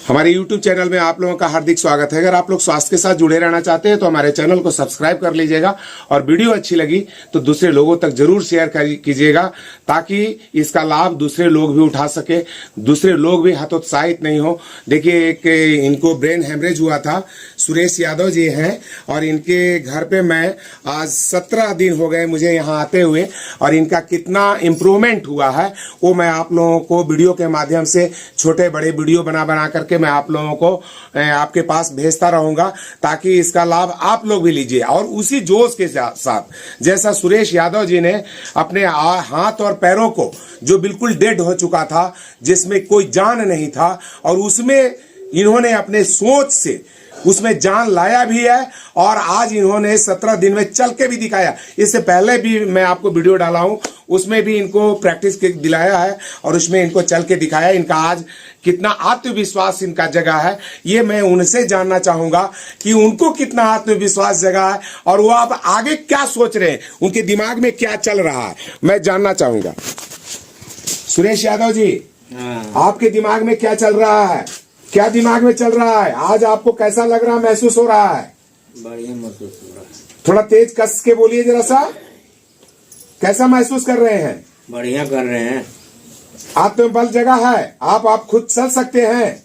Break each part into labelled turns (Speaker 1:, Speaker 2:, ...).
Speaker 1: हमारे YouTube channel में आप लोगों का हार्दिक स्वागत है। अगर आप लोग स्वास्थ्य के साथ जुड़े रहना चाहते हैं तो हमारे चैनल को सब्सक्राइब कर लीजिएगा और वीडियो अच्छी लगी तो दूसरे लोगों तक जरूर शेयर कीजिएगा ताकि इसका लाभ दूसरे लोग भी उठा सके, दूसरे लोग भी हतोत्साहित नहीं हो। देखिए, एक इनको ब्रेन हेमरेज हुआ था, सुरेश यादव जी हैं, और इनके घर पे मैं आज 17 दिन हो गए मुझे यहाँ आते हुए, और इनका कितना इम्प्रूवमेंट हुआ है वो मैं आप लोगों को वीडियो के माध्यम से छोटे बड़े वीडियो बना करके मैं आप लोगों को आपके पास भेजता रहूंगा ताकि इसका लाभ आप लोग भी लीजिए। और उसी जोश के साथ जैसा सुरेश यादव जी ने अपने हाथ और पैरों को, जो बिल्कुल डेड हो चुका था, जिसमें कोई जान नहीं था, और उसमें इन्होंने अपने सोच से उसमें जान लाया भी है, और आज इन्होंने 17 दिन में चल के भी दिखाया। इससे पहले भी मैं आपको वीडियो डाला हूं, उसमें भी इनको प्रैक्टिस दिलाया है और उसमें इनको चल के दिखाया। इनका आज कितना आत्मविश्वास इनका जगह है, ये मैं उनसे जानना चाहूंगा कि उनको कितना आत्मविश्वास जगह है और वो अब आगे क्या सोच रहे हैं, उनके दिमाग में क्या चल रहा है, मैं जानना चाहूंगा। सुरेश यादव जी, आपके दिमाग में क्या चल रहा है, क्या दिमाग में चल रहा है? आज आपको कैसा लग रहा, महसूस हो रहा है? बढ़िया महसूस हो रहा है। थोड़ा तेज कस के बोलिए जरा सा, कैसा महसूस कर रहे हैं?
Speaker 2: बढ़िया कर रहे हैं।
Speaker 1: आत्मबल जगह है, आप खुद चल सकते हैं।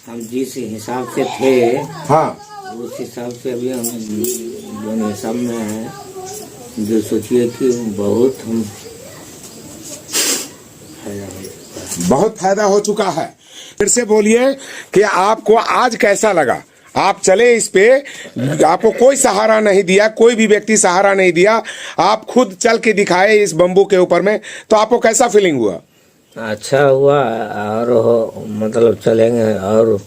Speaker 2: हम जिस हिसाब से थे,
Speaker 1: हाँ,
Speaker 2: उस हिसाब से अभी हम दोनों हिसाब में हैं। जो सोचिए कि
Speaker 1: बहुत फायदा हो चुका है। फिर से बोलिए कि आपको आज कैसा लगा? आप चले इस पे, आपको कोई सहारा नहीं दिया, कोई भी व्यक्ति सहारा नहीं दिया, आप खुद चल के दिखाए इस बम्बू के ऊपर में, तो आपको कैसा फीलिंग हुआ?
Speaker 2: अच्छा हुआ, और मतलब चलेंगे और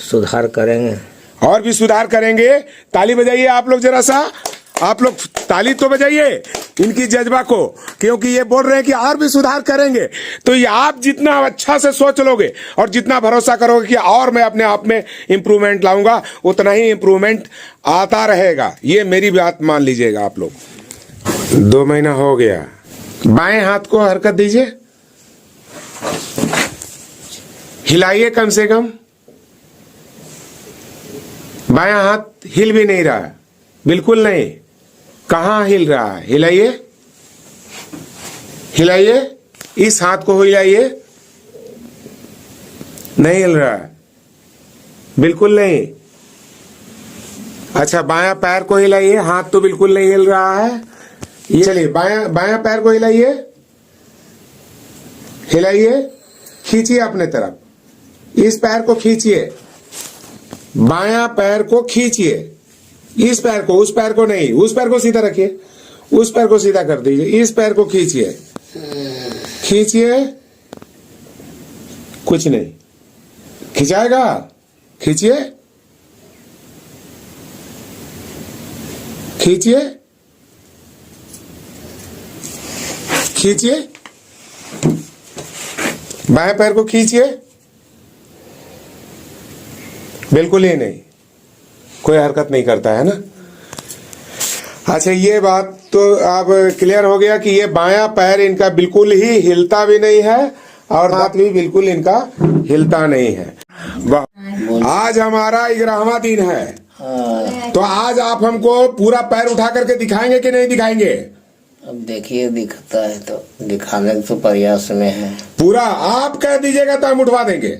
Speaker 2: सुधार करेंगे,
Speaker 1: और भी सुधार करेंगे। ताली बजाइए आप लोग जरा सा, आप लोग ताली तो बजाइए इनकी जज्बा को, क्योंकि ये बोल रहे हैं कि और भी सुधार करेंगे। तो ये आप जितना अच्छा से सोच लोगे और जितना भरोसा करोगे कि और मैं अपने आप में इम्प्रूवमेंट लाऊंगा, उतना ही इम्प्रूवमेंट आता रहेगा। ये मेरी बात मान लीजिएगा आप लोग। 2 महीना हो गया। बाएं हाथ को हरकत दीजिए, हिलाइए कम से कम। बायां हाथ हिल भी नहीं रहा, बिल्कुल नहीं। कहाँ हिल रहा है? हिलाइए, हिलाइए, इस हाथ को हिलाइए। नहीं हिल रहा है, बिल्कुल नहीं। अच्छा, बायां पैर को हिलाइए, हाथ तो बिल्कुल नहीं हिल रहा है। ये चलिए, बायां पैर को हिलाइए, हिलाइए, खींचिए अपने तरफ। इस पैर को खींचिए, बायां पैर को खींचिए, इस पैर को, उस पैर को नहीं। उस पैर को सीधा रखिए, उस पैर को सीधा कर दीजिए, इस पैर को खींचिए, खींचिए, कुछ नहीं खिंचाएगा, खींचिए, खींचिए, खींचिए, बाएं पैर को खींचिए, बिल्कुल ही नहीं, कोई हरकत नहीं करता है ना। अच्छा, ये बात तो अब क्लियर हो गया कि ये बायां पैर इनका बिल्कुल ही हिलता भी नहीं है और हाथ भी बिल्कुल इनका हिलता नहीं है। आज हमारा 11वां दिन है, तो आज आप हमको पूरा पैर उठा करके दिखाएंगे कि नहीं दिखाएंगे?
Speaker 2: अब देखिए, दिखता है तो दिखाने के तो प्रयास में है।
Speaker 1: पूरा आप कह दीजिएगा तो हम उठवा देंगे,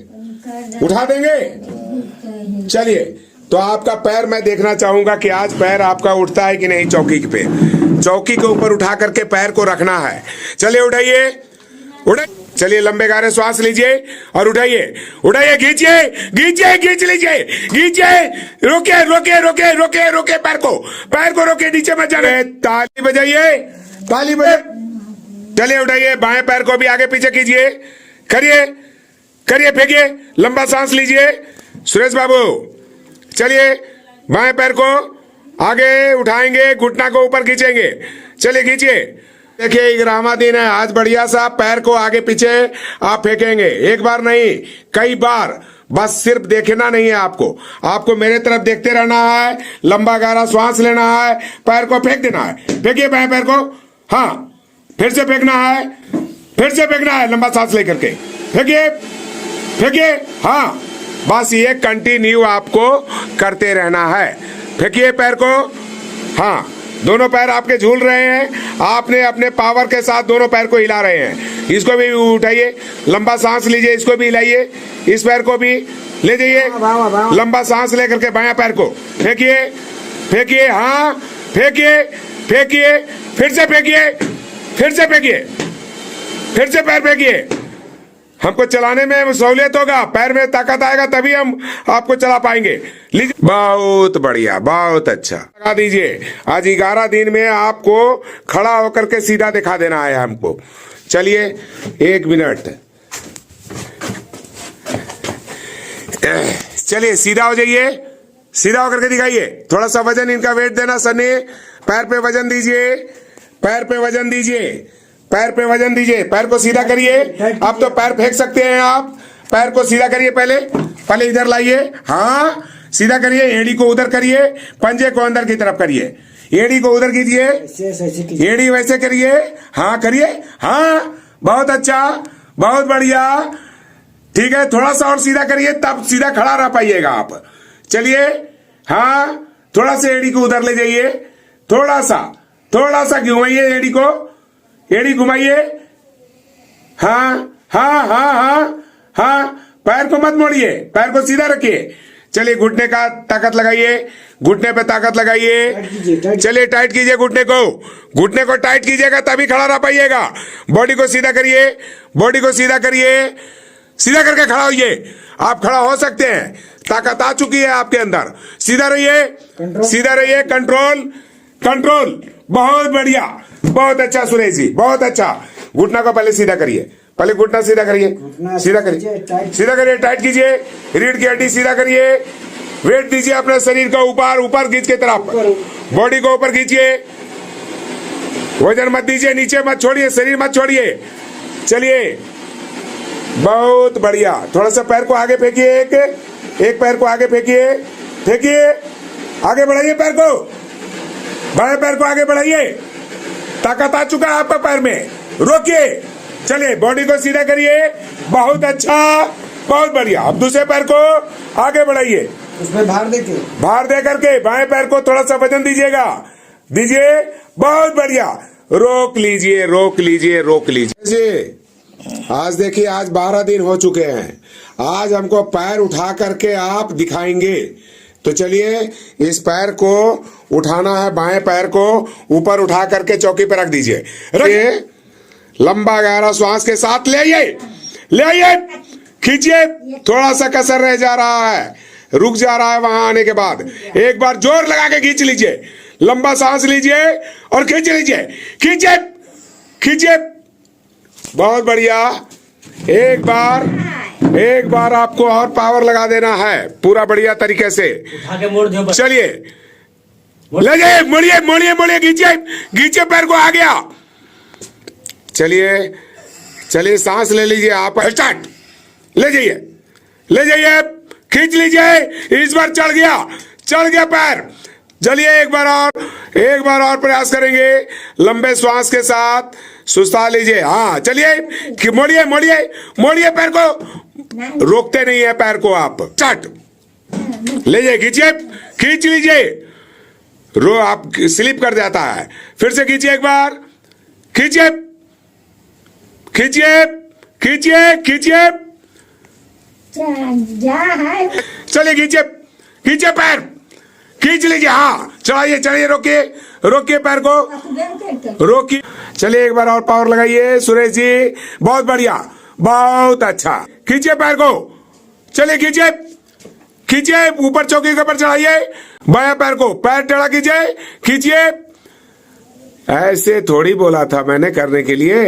Speaker 1: उठा देंगे। चलिए, तो आपका पैर मैं देखना चाहूंगा कि आज पैर आपका उठता है कि नहीं। चौकी पे, चौकी के ऊपर उठा करके पैर को रखना है। चलिए, उठाइए, उठाइए, चलिए, लंबे गहरे श्वास लीजिए और उठाइए, उठाइए, खींचिए, खींचिए, खींच लीजिए, खींचिए, रोके रोके रोके रोके रोके, पैर को रोके, नीचे मत जाने। ताली बजाइए, ताली बजाइए। चलिए, उठाइए, बाएं पैर को भी आगे पीछे कीजिए, करिए, करिए, फेंकिए, लंबा सांस लीजिए। सुरेश बाबू, चलिए, बाएं पैर को आगे उठाएंगे, घुटना को ऊपर खींचेंगे। चलिए, खींचिए। देखिए, 11वां दिन है। आज बढ़िया सा पैर को आगे पीछे आप फेंकेंगे, एक बार नहीं, कई बार। बस सिर्फ देखना नहीं है आपको मेरे तरफ देखते रहना है, लंबा गहरा श्वास लेना है, पैर को फेंक देना है। फेंकिए बाएं पैर को, हाँ, फिर से फेंकना है, फिर से फेंकना है, लंबा सांस लेकर के फेंकिए, फेंकिए, हाँ, बस ये कंटिन्यू आपको करते रहना है। फेंकिए पैर को, हाँ दोनों पैर आपके झूल रहे हैं, आपने अपने पावर के साथ दोनों पैर को हिला रहे हैं। इसको भी उठाइए, लंबा सांस लीजिए, इसको भी हिलाइए, इस पैर को भी ले जाइए, लंबा सांस लेकर के बायां पैर को फेंकिए, फेंकिए, हाँ फेंकिए, फेंकिए, फिर से फेंकिए, फिर से फेंकिए, फिर से पैर फेंकिए। हमको चलाने में सहूलियत होगा, पैर में ताकत आएगा तभी हम आपको चला पाएंगे। लीजिए, बहुत बढ़िया, बहुत अच्छा। लगा दीजिए। आज 11 दिन में आपको खड़ा होकर के सीधा दिखा देना है हमको। चलिए 1 मिनट, चलिए सीधा हो जाइए, सीधा होकर के दिखाइए। थोड़ा सा वजन इनका वेट देना सनी, पैर पे वजन दीजिए, पैर पे वजन दीजिए, पैर पे वजन दीजिए, पैर को सीधा करिए। अब तो पैर फेंक सकते हैं आप, पैर को सीधा करिए, पहले इधर लाइए, हाँ सीधा करिए, एड़ी को उधर करिए, पंजे को अंदर की तरफ करिए, एड़ी को उधर कीजिए, एड़ी वैसे करिए, हाँ करिए, हाँ बहुत अच्छा, बहुत बढ़िया, ठीक है। थोड़ा सा और सीधा करिए, तब सीधा खड़ा रह पाइएगा आप। चलिए, हाँ थोड़ा सा एड़ी को उधर ले जाइए, थोड़ा सा घुमाइए एड़ी को, एड़ी घुमाइए, हाँ हाँ हाँ हाँ हाँ, पैर को मत मोड़िए, पैर को सीधा रखिए। चलिए घुटने का ताकत लगाइए, घुटने पे ताकत लगाइए, चलिए टाइट कीजिए घुटने को टाइट कीजिएगा तभी खड़ा रह पाइएगा। बॉडी को सीधा करिए, बॉडी को सीधा करिए, सीधा करके खड़ा होइए। आप खड़ा हो सकते हैं, ताकत आ चुकी है आपके अंदर। सीधा रहिए, सीधा रहिए, कंट्रोल कंट्रोल, बहुत बढ़िया, बहुत अच्छा सुरेश जी, बहुत अच्छा। घुटना को पहले सीधा करिए, पहले घुटना सीधा करिए, सीधा करिए, सीधा करिए, टाइट कीजिए, रीढ़ की हड्डी सीधा करिए, वेट दीजिए अपने शरीर का ऊपर, ऊपर खींच के तरफ, बॉडी को ऊपर खींचिए, वजन मत दीजिए, नीचे मत छोड़िए, शरीर मत छोड़िए। चलिए बहुत बढ़िया। थोड़ा सा पैर को आगे फेंकिए, एक पैर को आगे फेंकिए, फेंकिए, आगे बढ़ाइए पैर को, बाएं पैर को आगे बढ़ाइए, ताकत आ चुका है आपका पैर में, रोकिए। चलिए बॉडी को सीधा करिए, बहुत अच्छा, बहुत बढ़िया। अब दूसरे पैर को आगे बढ़ाइए,
Speaker 2: उसमें भार
Speaker 1: दे करके बाएं पैर को थोड़ा सा वजन दीजिएगा, दीजिए, बहुत बढ़िया। रोक लीजिए, रोक लीजिए, रोक लीजिए। आज देखिए, आज 12 दिन हो चुके हैं, आज हमको पैर उठा करके आप दिखाएंगे। तो चलिए इस पैर को उठाना है, बाएं पैर को ऊपर उठा करके चौकी पर रख दीजिए, रखिए, लंबा गहरा श्वास के साथ ले आइए, ले आइए, खींचिए। थोड़ा सा कसर रह जा रहा है, रुक जा रहा है, वहां आने के बाद एक बार जोर लगा के खींच लीजिए, लंबा सांस लीजिए और खींच लीजिए, खींचिए, खींचिए, बहुत बढ़िया। एक बार आपको और पावर लगा देना है पूरा बढ़िया तरीके से। चलिए ले जाइए, मोड़िए मोड़िए मोड़िए, खींचिए खींचिए, पैर को आ गया। चलिए चलिए, सांस ले लीजिए आप, स्टार्ट, ले जाइए, ले जाइए, खींच लीजिए। इस बार चढ़ गया पैर। चलिए एक बार और प्रयास करेंगे, लंबे श्वास के साथ सुस्ता लीजिए, हाँ चलिए, मोड़िए मोड़िए मोड़िए, पैर को रोकते नहीं है, पैर को आप, स्टार्ट, ले जाइए, खींचिए, खींच लीजिए, आप स्लिप कर जाता है, फिर से खींचिए, एक बार खींचिए, खींचिए खींचिए खींचिए, चलिए खींचिए, खींचिए पैर, खींच लीजिए, हाँ चढ़ाइए चढ़ाइए, रोकिए रोकिए, पैर को रोकिए। चलिए एक बार और पावर लगाइए सुरेश जी, बहुत बढ़िया, बहुत अच्छा। खींचिए पैर को, चलिए खींचिए, खींचिए, ऊपर चौकी के ऊपर चढ़ाइए, बाया पैर को, पैर टेढ़ा कीजिए, खींचिए। ऐसे थोड़ी बोला था मैंने करने के लिए,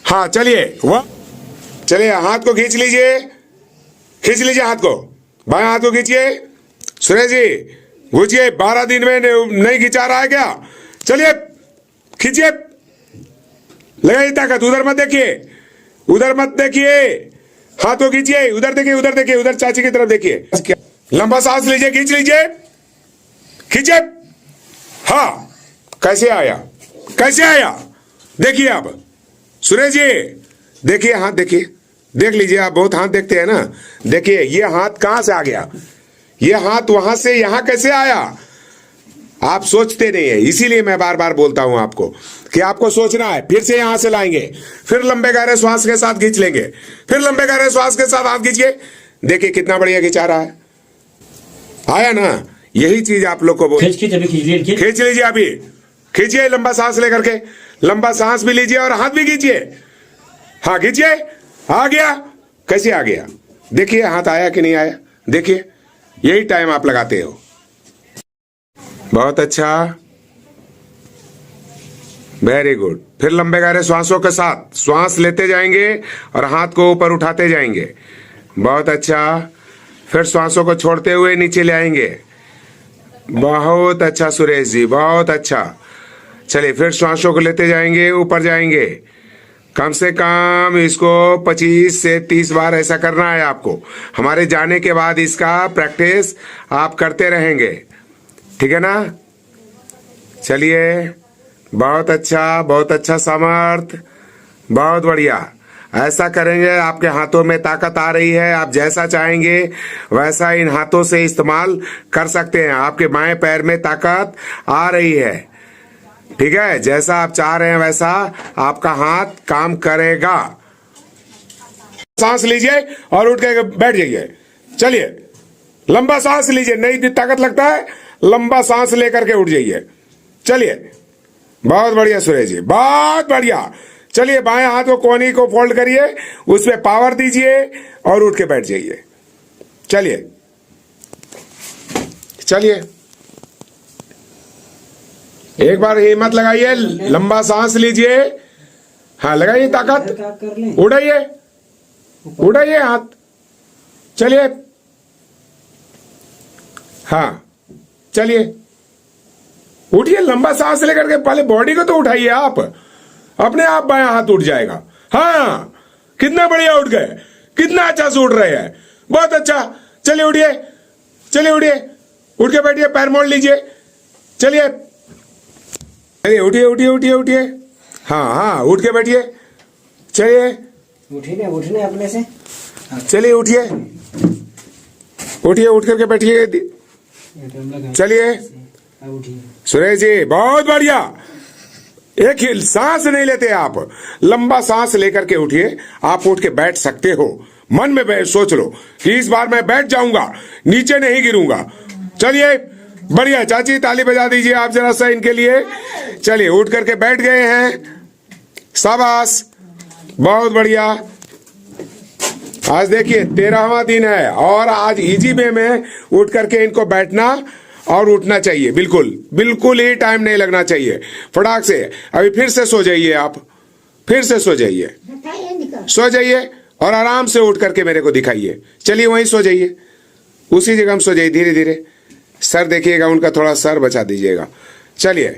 Speaker 1: हाँ चलिए, वह चलिए, हाथ को खींच लीजिए, खींच लीजिए हाथ को, बाएं हाथ को खींचिए। सुरेश जी घुसिए, 12 दिन में नहीं खिंचा रहा है क्या? चलिए खींचिए, लगाइए ताकत, उधर मत देखिए, उधर मत देखिए, हाथ को खींचिए, उधर देखिए, उधर देखिए, उधर चाची की तरफ देखिए। लंबा सांस लीजिए, खींच लीजिए, खींचिए, हाँ कैसे आया, कैसे आया, देखिए अब सुरेश जी, देखिए हाथ देखिए, देख लीजिए, आप बहुत हाथ देखते हैं ना। देखिए ये हाथ कहां से आ गया, ये हाथ वहां से यहां कैसे आया, आप सोचते नहीं है। इसीलिए मैं बार बार बोलता हूं आपको कि आपको सोचना है। फिर से यहां से लाएंगे, फिर लंबे गहरे श्वास के साथ खींच लेंगे, फिर लंबे गहरे श्वास के साथ हाथ खींचिए। देखिए कितना बढ़िया खिंचा रहा है, आया ना। यही चीज आप लोग को
Speaker 3: खींच
Speaker 1: लीजिए, अभी खींचिए, लंबा सांस लेकर के, लंबा सांस भी लीजिए और हाथ भी खींचिए। हाँ खींचिए, आ गया। कैसे आ गया, देखिए हाथ आया कि नहीं आया। देखिए यही टाइम आप लगाते हो। बहुत अच्छा, वेरी गुड। फिर लंबे गहरे श्वासों के साथ श्वास लेते जाएंगे और हाथ को ऊपर उठाते जाएंगे। बहुत अच्छा। फिर श्वासों को छोड़ते हुए नीचे ले आएंगे। बहुत अच्छा सुरेश जी, बहुत अच्छा। चलिए फिर श्वासों को लेते जाएंगे, ऊपर जाएंगे। कम से कम इसको 25 से 30 बार ऐसा करना है आपको। हमारे जाने के बाद इसका प्रैक्टिस आप करते रहेंगे, ठीक है ना। चलिए बहुत अच्छा सामर्थ, बहुत बढ़िया। ऐसा करेंगे, आपके हाथों में ताकत आ रही है। आप जैसा चाहेंगे वैसा इन हाथों से इस्तेमाल कर सकते हैं। आपके बाएं पैर में ताकत आ रही है, ठीक है। जैसा आप चाह रहे हैं वैसा आपका हाथ काम करेगा। सांस लीजिए और उठ के बैठ जाइए। चलिए लंबा सांस लीजिए, नहीं ताकत लगता है, लंबा सांस लेकर के उठ जाइए। चलिए बहुत बढ़िया सुरेश जी, बहुत बढ़िया। चलिए बाएं हाथ को कोहनी को फोल्ड करिए, उसमें पावर दीजिए और उठ के बैठ जाइए। चलिए चलिए एक बार हिम्मत लगाइए, लंबा सांस लीजिए। हाँ लगाइए ताकत, उड़ाइए उड़ाइए हाथ। चलिए हाँ चलिए उठिए, लंबा सांस लेकर के पहले बॉडी को तो उठाइए आप, अपने आप बायां हाथ उठ जाएगा। हाँ कितना बढ़िया उठ गए, कितना अच्छा से उठ रहे हैं, बहुत अच्छा। चलिए उठिए, चलिए उठिए, उठ के बैठिए, पैर मोड़ लीजिए। चलिए चलिए उठिए उठिए उठिए उठिए, हाँ हाँ उठ के बैठिए। चलिए
Speaker 3: उठने अपने से,
Speaker 1: चलिए उठिए उठिए, उठ करके बैठिए। चलिए सुरेश जी बहुत बढ़िया। एक ही सांस नहीं लेते आप, लंबा सांस लेकर के उठिए। आप उठ के बैठ सकते हो, मन में सोच लो कि इस बार मैं बैठ जाऊंगा, नीचे नहीं गिरूंगा। चलिए बढ़िया, चाची ताली बजा दीजिए आप जरा सा इनके लिए। चलिए उठ करके बैठ गए हैं, शाबाश, बहुत बढ़िया। आज देखिए 13वां दिन है और आज इजी वे में उठ करके इनको बैठना और उठना चाहिए। बिल्कुल बिल्कुल ही टाइम नहीं लगना चाहिए, फटाक से। अभी फिर से सो जाइए, आप फिर से सो जाइए, सो जाइए और आराम से उठ करके मेरे को दिखाइए। चलिए वहीं सो जाइए, उसी जगह हम सो जाइए, धीरे धीरे। सर देखिएगा उनका, थोड़ा सर बचा दीजिएगा। चलिए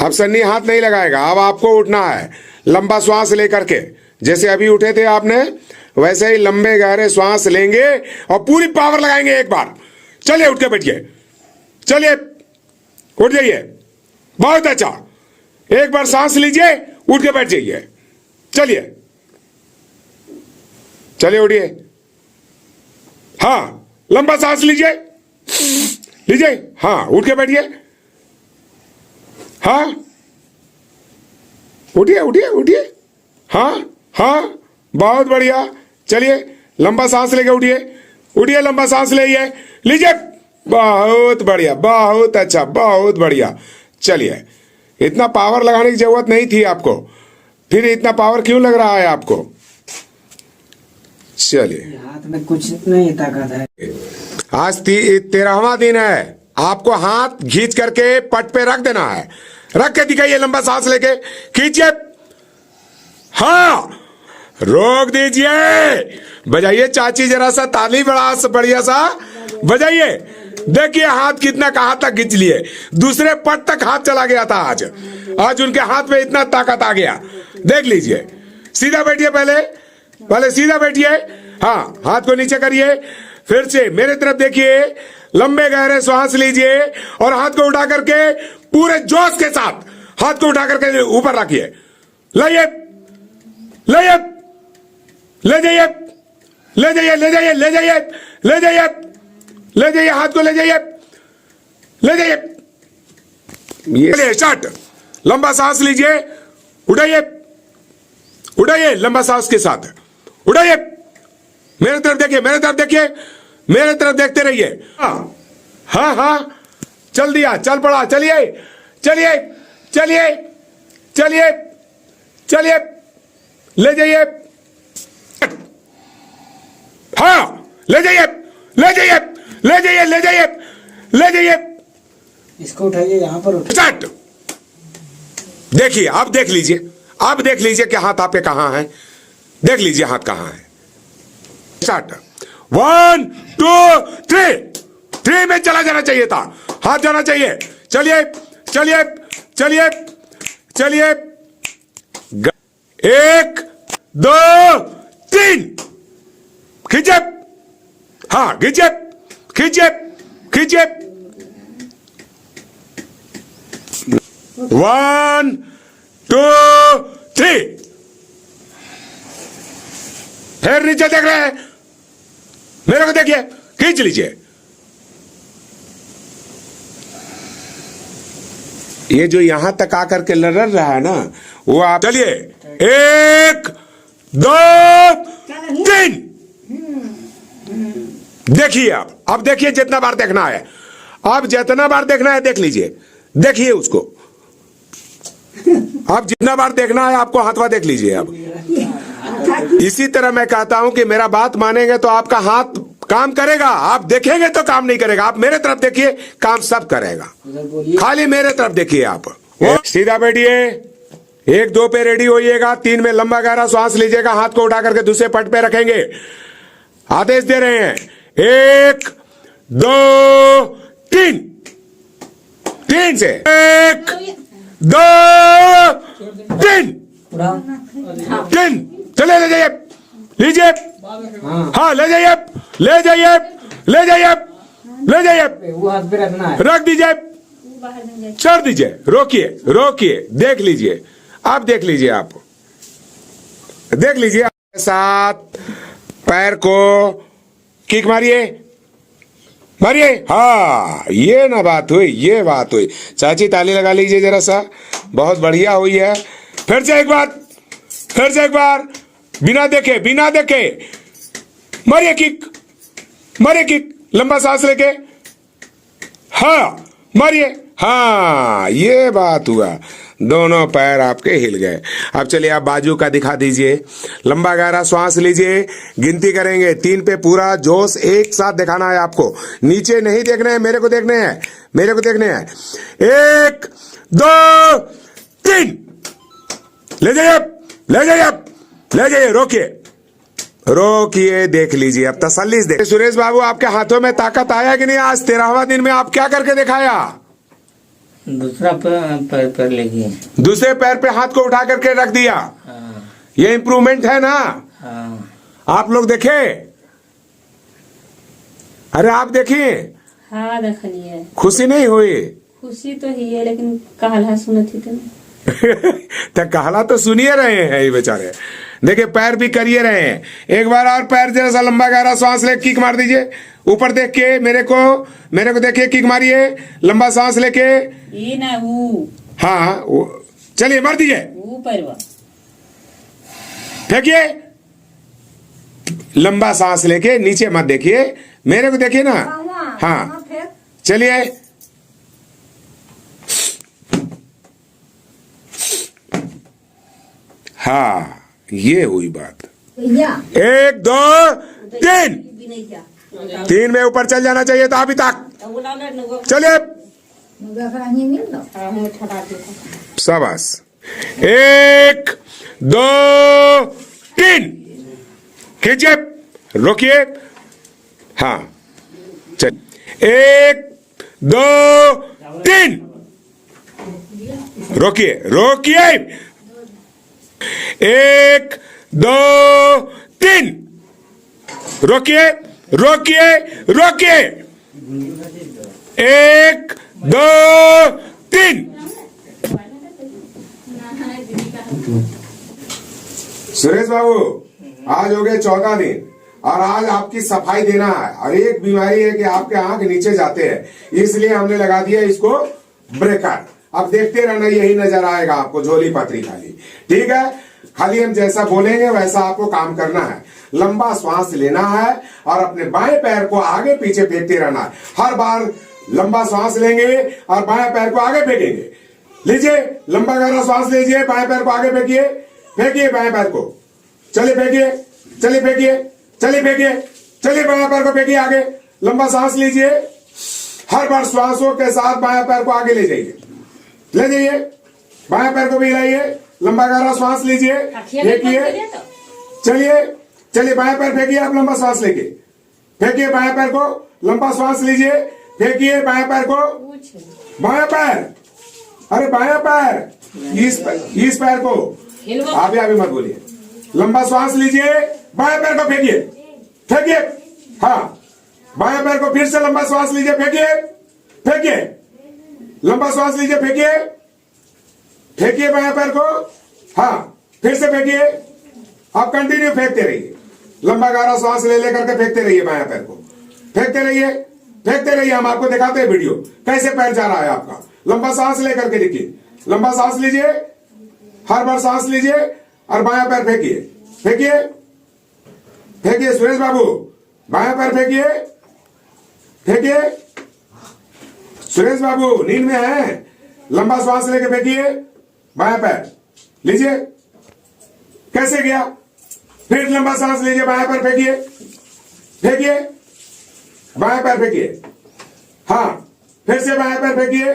Speaker 1: अब सन्नी हाथ नहीं लगाएगा, अब आपको उठना है लंबा श्वास लेकर के। जैसे अभी उठे थे आपने, वैसे ही लंबे गहरे श्वास लेंगे और पूरी पावर लगाएंगे एक बार। चलिए उठ के बैठिए, चलिए उठ जाइए, बहुत अच्छा। एक बार सांस लीजिए, उठ के बैठ जाइए। चलिए चलिए उठिए, हाँ लंबा सांस लीजिए, लीजिए, हाँ उठ के बैठिए, हाँ उठिए उठिए उठिए, हाँ हाँ बहुत बढ़िया। चलिए लंबा सांस लेके उठिए, उठिए लंबा सांस लीजिए, लीजिए, बहुत बढ़िया, बहुत अच्छा, बहुत बढ़िया। चलिए इतना पावर लगाने की जरूरत नहीं थी आपको, फिर इतना पावर क्यों लग रहा है आपको। चलिए
Speaker 3: हाथ में कुछ नहीं ताकत है।
Speaker 1: आज 13वां दिन है, आपको हाथ खींच करके पट पे रख देना है। रख के दिखाइए, लंबा सांस लेके खींचिए, हाँ रोक दीजिए। बजाइए चाची जरा सा ताली, बड़ा बढ़िया सा बजाइए। देखिए हाथ कितना कहां तक खींच लिए, दूसरे पट तक हाथ चला गया था। आज उनके हाथ में इतना ताकत आ गया, देख लीजिए। सीधा बैठिए, पहले सीधा बैठिए, हाँ हाथ को नीचे करिए, फिर से मेरे तरफ देखिए, लंबे गहरे श्वास लीजिए और हाथ को उठा करके पूरे जोश के साथ हाथ को उठा करके ऊपर रखिए। लाइए लाइए, ले जाइए, ले जाइए, ले जाइए, ले जाइए, ले जाइए, ले जाइए, हाथ को ले जाइए, ले जाइए। ये स्टार्ट। लंबा सांस लीजिए, उठाइए, उठाइए, लंबा सांस के साथ उठाइए। मेरे तरफ देखिए, मेरे तरफ देखिए, मेरे तरफ देखते रहिए। हाँ हाँ हाँ, चल दिया, चल पड़ा, चलिए चलिए चलिए चलिए चलिए, ले जाइए। हाँ, ले जाइए, ले जाइए, ले जाइए, ले जाइए, ले जाइए।
Speaker 3: इसको उठाइए, यहाँ पर उठाइए।
Speaker 1: स्टार्ट। देखिए, आप देख लीजिए, आप देख लीजिए कि हाथ आपके कहां है, देख लीजिए हाथ कहां है। स्टार्ट। 1 2 3 में चला जाना चाहिए था, हाथ जाना चाहिए। चलिए चलिए चलिए चलिए, 1 2 3, खींचे, हाँ खींचे, खींचे, खींचे। 1 2 3, फिर नीचे देख रहे हैं, मेरे को देखिए, खींच लीजिए। ये जो यहां तक आकर के लड़ रहा है ना, वो आप चलिए। 1 2 3, देखिए। अब देखिए, जितना बार देखना है, अब जितना बार देखना है देख लीजिए, देखिए उसको। अब जितना बार देखना है आपको, हाथवा देख लीजिए। अब इसी तरह मैं कहता हूं कि मेरा बात मानेंगे तो आपका हाथ काम करेगा, आप देखेंगे तो काम नहीं करेगा। आप मेरे तरफ देखिए, काम सब करेगा। खाली मेरे तरफ देखिए आप। सीधा बैठिए, 1 2 पे रेडी होइएगा, 3 में लंबा गहरा सांस लीजिएगा, हाथ को उठा करके दूसरे पट पे रखेंगे। आदेश दे रहे हैं, 1 2 3, 3 से 1 2 3 3, चले, ले जाइए, लीजिए। हाँ, ले जाइए, ले जाइए, ले जाइए, ले जाइए।
Speaker 3: वो हाथ पे रखना है,
Speaker 1: रख दीजिए, छोड़ दीजिए, रोकिए, रोकिए, देख लीजिए, आप देख लीजिए, आप देख लीजिए। साथ पैर को किक मारिए, मारिए। हाँ, ये ना बात हुई, ये बात हुई। चाची ताली लगा लीजिए जरा सा, बहुत बढ़िया हुई है। फिर से एक बार, फिर से एक बार, बिना देखे, बिना देखे मारिए किक, मारिए किक, लंबा सांस लेके। हाँ, मारिए। हाँ, ये बात हुआ, दोनों पैर आपके हिल गए। अब चलिए, आप बाजू का दिखा दीजिए। लंबा गहरा श्वास लीजिए, गिनती करेंगे 3 पे, पूरा जोश एक साथ दिखाना है आपको। नीचे नहीं देखने हैं, मेरे को देखने हैं, मेरे को देखने हैं। 1 2 3, ले जाइए, ले जाइए, ले जाइए, रोकिए, रोकिए, देख लीजिए। अब तसल्ली से देखिए। सुरेश बाबू, आपके हाथों में ताकत आया कि नहीं? आज 13वां दिन में आप क्या करके दिखाया?
Speaker 2: दूसरा पैर पर लेके,
Speaker 1: दूसरे पैर पे हाथ को उठा करके रख दिया।
Speaker 2: हाँ
Speaker 1: ये इंप्रूवमेंट है ना?
Speaker 2: हाँ
Speaker 1: आप लोग देखे? अरे आप देखिए,
Speaker 4: हाँ देखलिए,
Speaker 1: खुशी नहीं हुई?
Speaker 4: खुशी तो ही है, लेकिन कहला सुनत ही तो
Speaker 1: तो कहला तो सुनिए रहे हैं ये बेचारे। देखिए, पैर भी करिए रहे हैं। एक बार और पैर जरा सा लंबा गहरा सांस ले, किक मार दीजिए, ऊपर देख के मेरे को देखिए, किक मारिए, लंबा सांस लेके।
Speaker 4: ये ना वो
Speaker 1: हाँ, चलिए, मार दीजिए,
Speaker 4: वो परवा
Speaker 1: देखिए, लंबा सांस लेके, नीचे मत देखिए, मेरे को देखिए ना। हाँ, चलिए, हाँ, ये हुई बात। 1 2 3, 3 में ऊपर चल जाना चाहिए था अभी तक। चलिए, शाबाश। 1 2 3, खींचिए, रोकिए। हाँ, चल, 1 2 3, रोकिए, रोकिए। 1 2 3, रोकिए, रोकिए, रोकिए। 1 2 3, सुरेश बाबू, आज हो गए 14 दिन और आज आपकी सफाई देना है। और एक बीमारी है कि आपके आंख नीचे जाते हैं, इसलिए हमने लगा दिया इसको ब्रेकर। अब देखते रहना, यही नजर आएगा आपको झोली पतरी खाली। ठीक है, खाली हम जैसा बोलेंगे वैसा आपको काम करना है। लंबा श्वास लेना है और अपने बाएं पैर को आगे पीछे फेंकते रहना है। हर बार लंबा श्वास लेंगे और बाएं पैर को आगे फेंकेंगे। लीजिए, लंबा गहरा श्वास लीजिए, बाएं पैर को आगे फेंकिए, फेंकिए बाएं पैर को, चलिए फेंकिए, चलिए फेंकिए, चलिए फेंकिए, चलिए बाएं पैर को फेंकिए आगे। लंबा सांस लीजिए, हर बार श्वासों के साथ बाएं पैर को आगे ले जाइए, ले जाइए, बाएं पैर को भी हिलाइए, लंबा गहरा श्वास लीजिए, फेंकिए, चलिए, चलिए बाएं पैर फेंकिए आप लंबा श्वास लेके, फेंकिए बाएं पैर को, लंबा श्वास लीजिए, फेंकिए बाएं पैर को, बाएं पैर, अरे बाएं पैर, इस पैर को आप अभी मत बोलिए, लंबा श्वास लीजिए, बाएं पैर को फेंकिए, फेंकिए, हाँ बाएं पैर को फिर से लंबा श्वास लीजिए, फेंकिए, फेंकिए, लंबा श्वास लीजिए, फेंकिए, फेंकिए बाएं पैर को, हाँ फिर से फेंकिए। आप कंटिन्यू फेंकते रहिए, लंबा गहरा श्वास ले लेकर के फेंकते रहिए बाएं पैर को, फेंकते रहिए, फेंकते रहिए। हम आपको दिखाते हैं वीडियो कैसे पैर जा रहा है आपका। लंबा सांस लेकर के देखिए, लंबा सांस लीजिए, हर बार सांस लीजिए और बायां पैर फेंकिए, फेंकिए, फेंकिए सुरेश बाबू, बायां पैर फेंकिए, फेंकिए सुरेश बाबू, नींद में है, लंबा श्वास लेके फेंकिए, बायां पैर लीजिए, कैसे गया, फिर लंबा सांस लीजिए, बायां पैर फेंकिए, फेंकिए, बायां पैर फेंकिए, हाँ फिर से बायां पैर फेंकिए,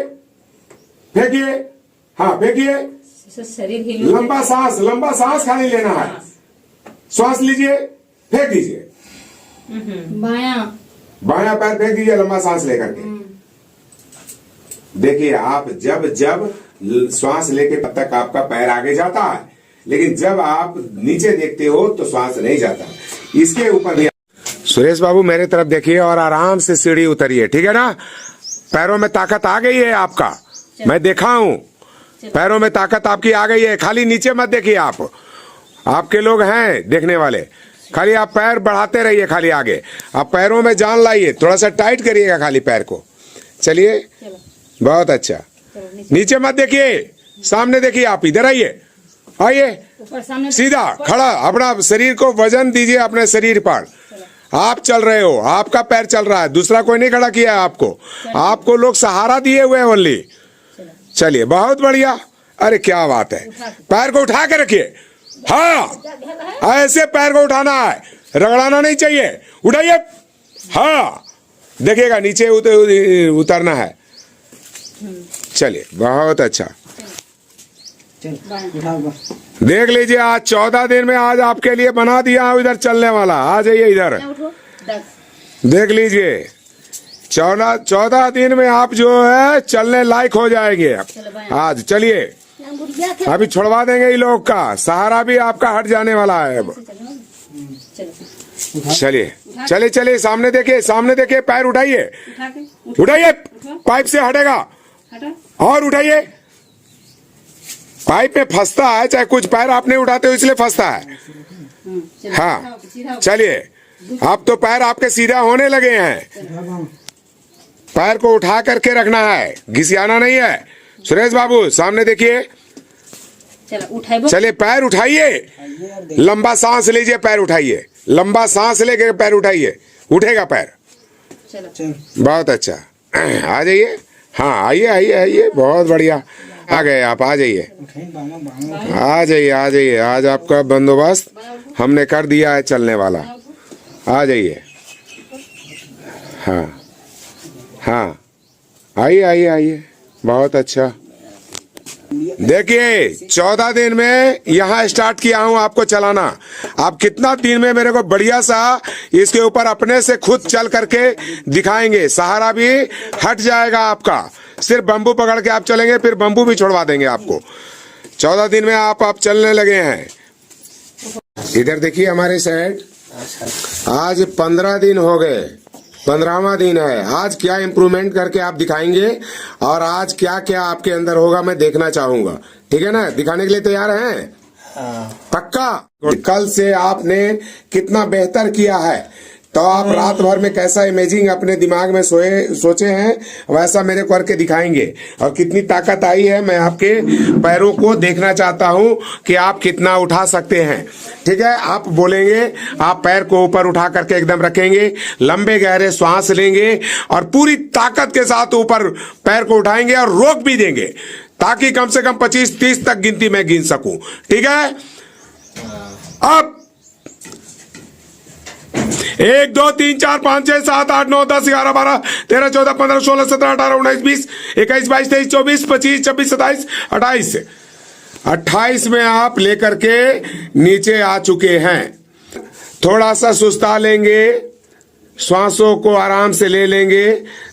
Speaker 1: फेंकिए, हाँ फेंकिए,
Speaker 4: शरीर
Speaker 1: लंबा सांस खाली लेना है, श्वास लीजिए, फेंक दीजिए, बायां पैर फेंक दीजिए लंबा सांस लेकर के। देखिए आप जब जब श्वास लेके तब तक आपका पैर आगे जाता है, लेकिन जब आप नीचे देखते हो तो श्वास नहीं जाता। इसके ऊपर भी सुरेश बाबू मेरे तरफ देखिए और आराम से सीढ़ी उतरिए, ठीक है ना। पैरों में ताकत आ गई है आपका, मैं देखा हूं, पैरों में ताकत आपकी आ गई है। खाली नीचे मत देखिए, आप आपके लोग हैं देखने वाले, खाली आप पैर बढ़ाते रहिए, खाली आगे आप पैरों में जान लाइए, थोड़ा सा टाइट करिएगा खाली पैर को। चलिए बहुत अच्छा, नीचे मत देखिए, सामने देखिए, आप इधर आइए, आइए सीधा खड़ा, अपना शरीर को वजन दीजिए अपने शरीर पर। आप चल रहे हो, आपका पैर चल रहा है, दूसरा कोई नहीं खड़ा किया है आपको, आपको लोग सहारा दिए हुए हैं ओनली। चलिए बहुत बढ़िया, अरे क्या बात है, पैर को उठा के रखिए, हाँ ऐसे पैर को उठाना है, रगड़ाना नहीं चाहिए, उठाइए, हाँ देखिएगा नीचे उतरना है। चलिए बहुत अच्छा, देख लीजिए आज 14 दिन में आज आपके लिए बना दिया हूं इधर चलने वाला। आ जाइए इधर, देख लीजिए 14 दिन में आप जो है चलने लायक हो जाएंगे आज। चलिए अभी छुड़वा देंगे इन लोग का सहारा भी आपका हट जाने वाला है अब। चलिए चलिए चलिए, सामने देखिए, सामने देखिए, पैर उठाइए, उठाइए, पाइप से हटेगा, और उठाइए, पाइप में फंसता है, चाहे कुछ पैर आप नहीं उठाते हो इसलिए फंसता है। हाँ चलिए, अब तो पैर आपके सीधा होने लगे हैं, पैर को उठा करके रखना है, घिसियाना नहीं है। सुरेश बाबू सामने देखिए, चलिए पैर उठाइए, लंबा सांस लीजिए, पैर उठाइए, लंबा सांस लेके पैर उठाइए, उठेगा पैर, बहुत अच्छा। आ जाइए, हाँ आइए आइए आइए, बहुत बढ़िया, आ गए आप, आ जाइए, आ जाइए, आ जाइए, आज आपका बंदोबस्त हमने कर दिया है चलने वाला, आ जाइए, हाँ हाँ आइए आइए आइए, बहुत अच्छा। देखिए 14 दिन में यहाँ स्टार्ट किया हूँ आपको चलाना, आप कितना दिन में मेरे को बढ़िया सा इसके ऊपर अपने से खुद चल करके दिखाएंगे, सहारा भी हट जाएगा आपका, सिर्फ बम्बू पकड़ के आप चलेंगे, फिर बम्बू भी छोड़वा देंगे आपको। 14 दिन में आप चलने लगे हैं। इधर देखिए हमारे साइड, आज 15 दिन हो गए, 15वां दिन है। आज क्या इम्प्रूवमेंट करके आप दिखाएंगे और आज क्या क्या आपके अंदर होगा मैं देखना चाहूंगा, ठीक है ना। दिखाने के लिए तैयार हैं? पक्का? कल से आपने कितना बेहतर किया है, तो आप रात भर में कैसा इमेजिंग अपने दिमाग में सोचे हैं वैसा मेरे को करके दिखाएंगे। और कितनी ताकत आई है मैं आपके पैरों को देखना चाहता हूं कि आप कितना उठा सकते हैं। ठीक है, आप बोलेंगे, आप पैर को ऊपर उठा करके एकदम रखेंगे, लंबे गहरे श्वास लेंगे और पूरी ताकत के साथ ऊपर पैर को उठाएंगे और रोक भी देंगे, ताकि कम से कम 25-30 तक गिनती में गिन सकूं। ठीक है, अब 1 2 3 4 5 6 7 8 9 10 11 12 13 14 15 16 17 18 19 20 21 22 23 24 25 26 27 28 28 में आप लेकर के नीचे आ चुके हैं। थोड़ा सा सुस्ता लेंगे, श्वासों को आराम से ले लेंगे।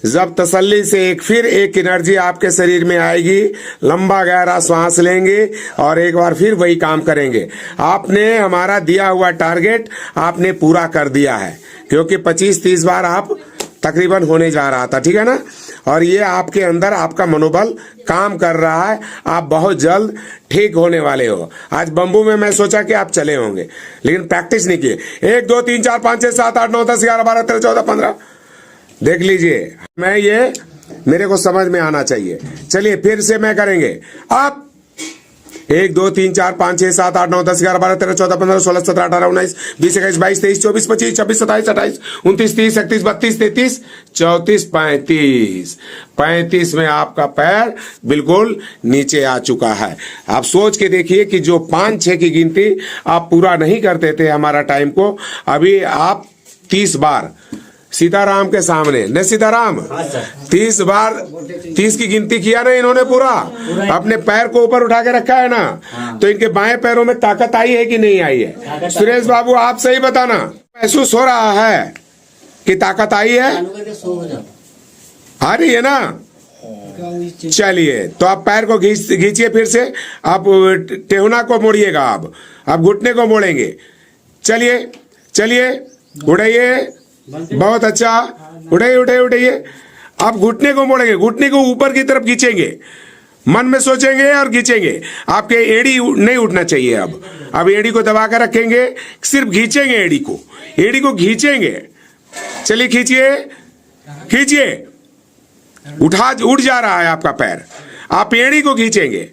Speaker 1: जब तसल्ली से फिर एक एनर्जी आपके शरीर में आएगी, लंबा गहरा श्वास लेंगे और एक बार फिर वही काम करेंगे। आपने हमारा दिया हुआ टारगेट आपने पूरा कर दिया है, क्योंकि 25-30 बार आप तकरीबन होने जा रहा था। ठीक है ना, और ये आपके अंदर आपका मनोबल काम कर रहा है, आप बहुत जल्द ठीक होने वाले हो। आज बम्बू में मैं सोचा कि आप चले होंगे, लेकिन प्रैक्टिस नहीं किए। 1 2 3 4 5 6 7 8 9 10 11 12 13 14 15 देख लीजिए, मैं ये मेरे को समझ में आना चाहिए। चलिए फिर से मैं करेंगे। आप 1 2 3 4 5 6 7 8 9 10 11 12 13 14 15 16 17 18 19 20 21 22 23 24 25 26 27 28 29 30 31 32 33 34 35 35 में आपका पैर बिल्कुल नीचे आ चुका है। आप सोच के देखिए कि जो 5-6 की गिनती आप पूरा नहीं करते थे हमारा टाइम को, अभी आप 30 बार सीताराम के सामने, न सीताराम, 30 बार 30 की गिनती किया ना इन्होंने पूरा, अपने पैर को ऊपर उठा के रखा है ना, तो इनके बाएं पैरों में ताकत आई है कि नहीं आई है? सुरेश बाबू आप सही बताना, महसूस हो रहा है कि ताकत आई है? आ रही है ना? चलिए, तो आप पैर को खींचिए फिर से, आप टेहुना को मोड़िएगा, आप घुटने को मोड़ेंगे। चलिए चलिए, उड़ाइए, बहुत अच्छा, उठाइए उठाइए उठाइए। आप घुटने को मोड़ेंगे, घुटने को ऊपर की तरफ खींचेंगे, मन में सोचेंगे और खींचेंगे। आपके एड़ी नहीं उठना चाहिए। अब एड़ी को दबा कर रखेंगे, सिर्फ खींचेंगे एड़ी को खींचेंगे। चलिए खींचिए खींचिए, उठ जा रहा है आपका पैर, आप एड़ी को खींचेंगे,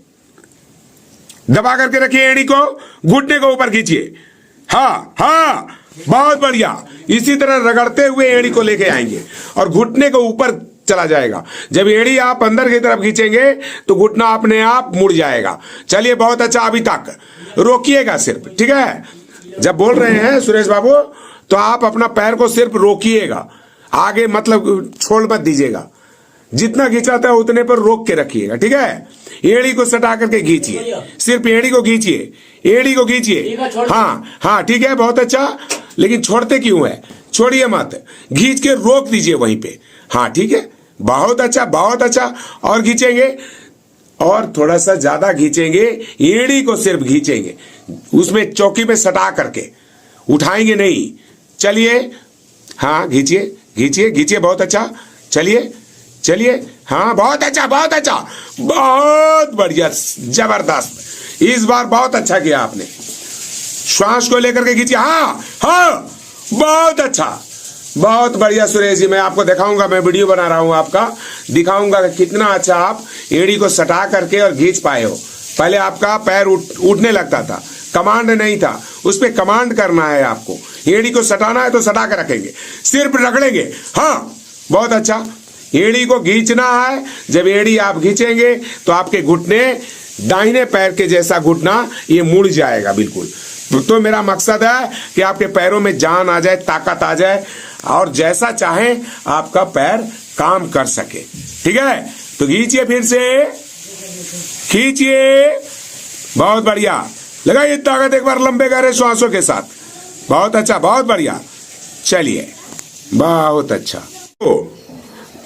Speaker 1: दबा करके रखिए एड़ी को, घुटने को ऊपर खींचिए। हाँ हाँ, बहुत बढ़िया। इसी तरह रगड़ते हुए एड़ी को लेके आएंगे और घुटने को ऊपर चला जाएगा। जब एड़ी आप अंदर की तरफ खींचेंगे तो घुटना अपने आप मुड़ जाएगा। चलिए बहुत अच्छा, अभी तक रोकिएगा सिर्फ। ठीक है, जब बोल रहे हैं सुरेश बाबू तो आप अपना पैर को सिर्फ रोकिएगा, आगे मतलब छोड़ मत दीजिएगा। जितना खींचाता है उतने पर रोक के रखिएगा। ठीक है, एड़ी को सटा करके खींचिए, सिर्फ एड़ी को खींचिए, एड़ी को खींचिए। हाँ हाँ ठीक है, बहुत अच्छा। लेकिन छोड़ते क्यों है? छोड़िए मत, खींच के रोक दीजिए वहीं पे। हाँ ठीक है, बहुत अच्छा बहुत अच्छा। और खींचेंगे, और थोड़ा सा ज्यादा खींचेंगे, एड़ी को सिर्फ खींचेंगे, उसमें चौकी पे सटा करके, उठाएंगे नहीं। चलिए, हाँ खींचिए खींचिए खींचिए, बहुत अच्छा। चलिए चलिए, हाँ बहुत अच्छा बहुत अच्छा, बहुत बढ़िया, जबरदस्त। इस बार बहुत अच्छा किया आपने। श्वास को लेकर के खींचिए। हाँ हाँ, बहुत अच्छा, बहुत बढ़िया सुरेश जी। मैं आपको दिखाऊंगा, मैं वीडियो बना रहा हूं आपका, दिखाऊंगा कि कितना अच्छा आप एड़ी को सटा करके और खींच पाए हो। पहले आपका पैर उठने लगता था, कमांड नहीं था, उस पर कमांड करना है आपको। एड़ी को सटाना है तो सटा कर रखेंगे, सिर्फ रगड़ेंगे। हाँ बहुत अच्छा, एड़ी को खींचना है। जब एड़ी आप खींचेंगे तो आपके घुटने दाहिने पैर के जैसा घुटना ये मुड़ जाएगा बिल्कुल। तो मेरा मकसद है कि आपके पैरों में जान आ जाए, ताकत आ जाए और जैसा चाहे आपका पैर काम कर सके। ठीक है, तो खींचिए, फिर से खींचिए, बहुत बढ़िया। लगाइए ताकत एक बार लंबे गहरे श्वासों के साथ। बहुत अच्छा, बहुत बढ़िया। चलिए, बहुत अच्छा।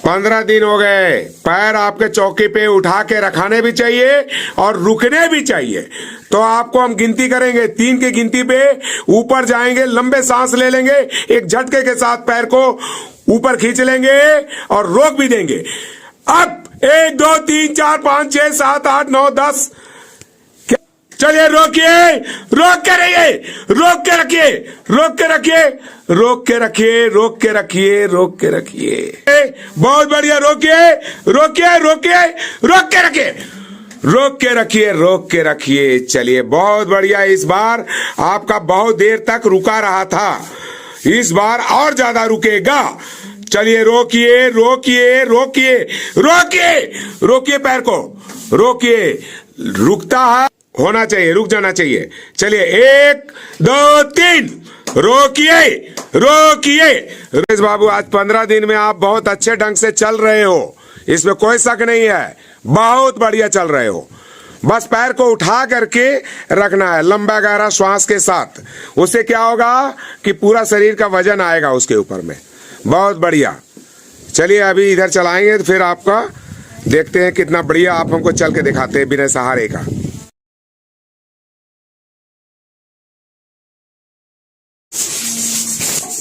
Speaker 1: 15 दिन हो गए, पैर आपके चौकी पे उठा के रखाने भी चाहिए और रुकने भी चाहिए। तो आपको हम गिनती करेंगे, 3 की गिनती पे ऊपर जाएंगे, लंबे सांस ले लेंगे, एक झटके के साथ पैर को ऊपर खींच लेंगे और रोक भी देंगे। अब 1 2 3 4 5 6 7 8 9 10 चलिए रोकिए, रोक के रहिए, रोक के रखिए, रोक के रखिए, रोक के रखिए, रोक के रखिए, रोक के रखिए। बहुत बढ़िया, रोकिए, रोकिए, रोकिए, रोक के रखिए, रोक के रखिए, रोक के रखिए। चलिए बहुत बढ़िया। इस बार आपका बहुत देर तक रुका रहा था, इस बार और ज्यादा रुकेगा। चलिए रोकिए, रोकिए, रोकिए, रोकिए, रोकिए, पैर को रोकिए। रुकता है, होना चाहिए, रुक जाना चाहिए। चलिए 1 2 3, रोकिए, रोकिए। रमेश बाबू, आज 15 दिन में आप बहुत अच्छे ढंग से चल रहे हो, इसमें कोई शक नहीं है। बहुत बढ़िया चल रहे हो। बस पैर को उठा करके रखना है लंबा गहरा श्वास के साथ। उससे क्या होगा कि पूरा शरीर का वजन आएगा उसके ऊपर में। बहुत बढ़िया। चलिए अभी इधर चलाएंगे तो फिर आपका देखते हैं कितना बढ़िया आप हमको चल के दिखाते हैं बिना सहारे का।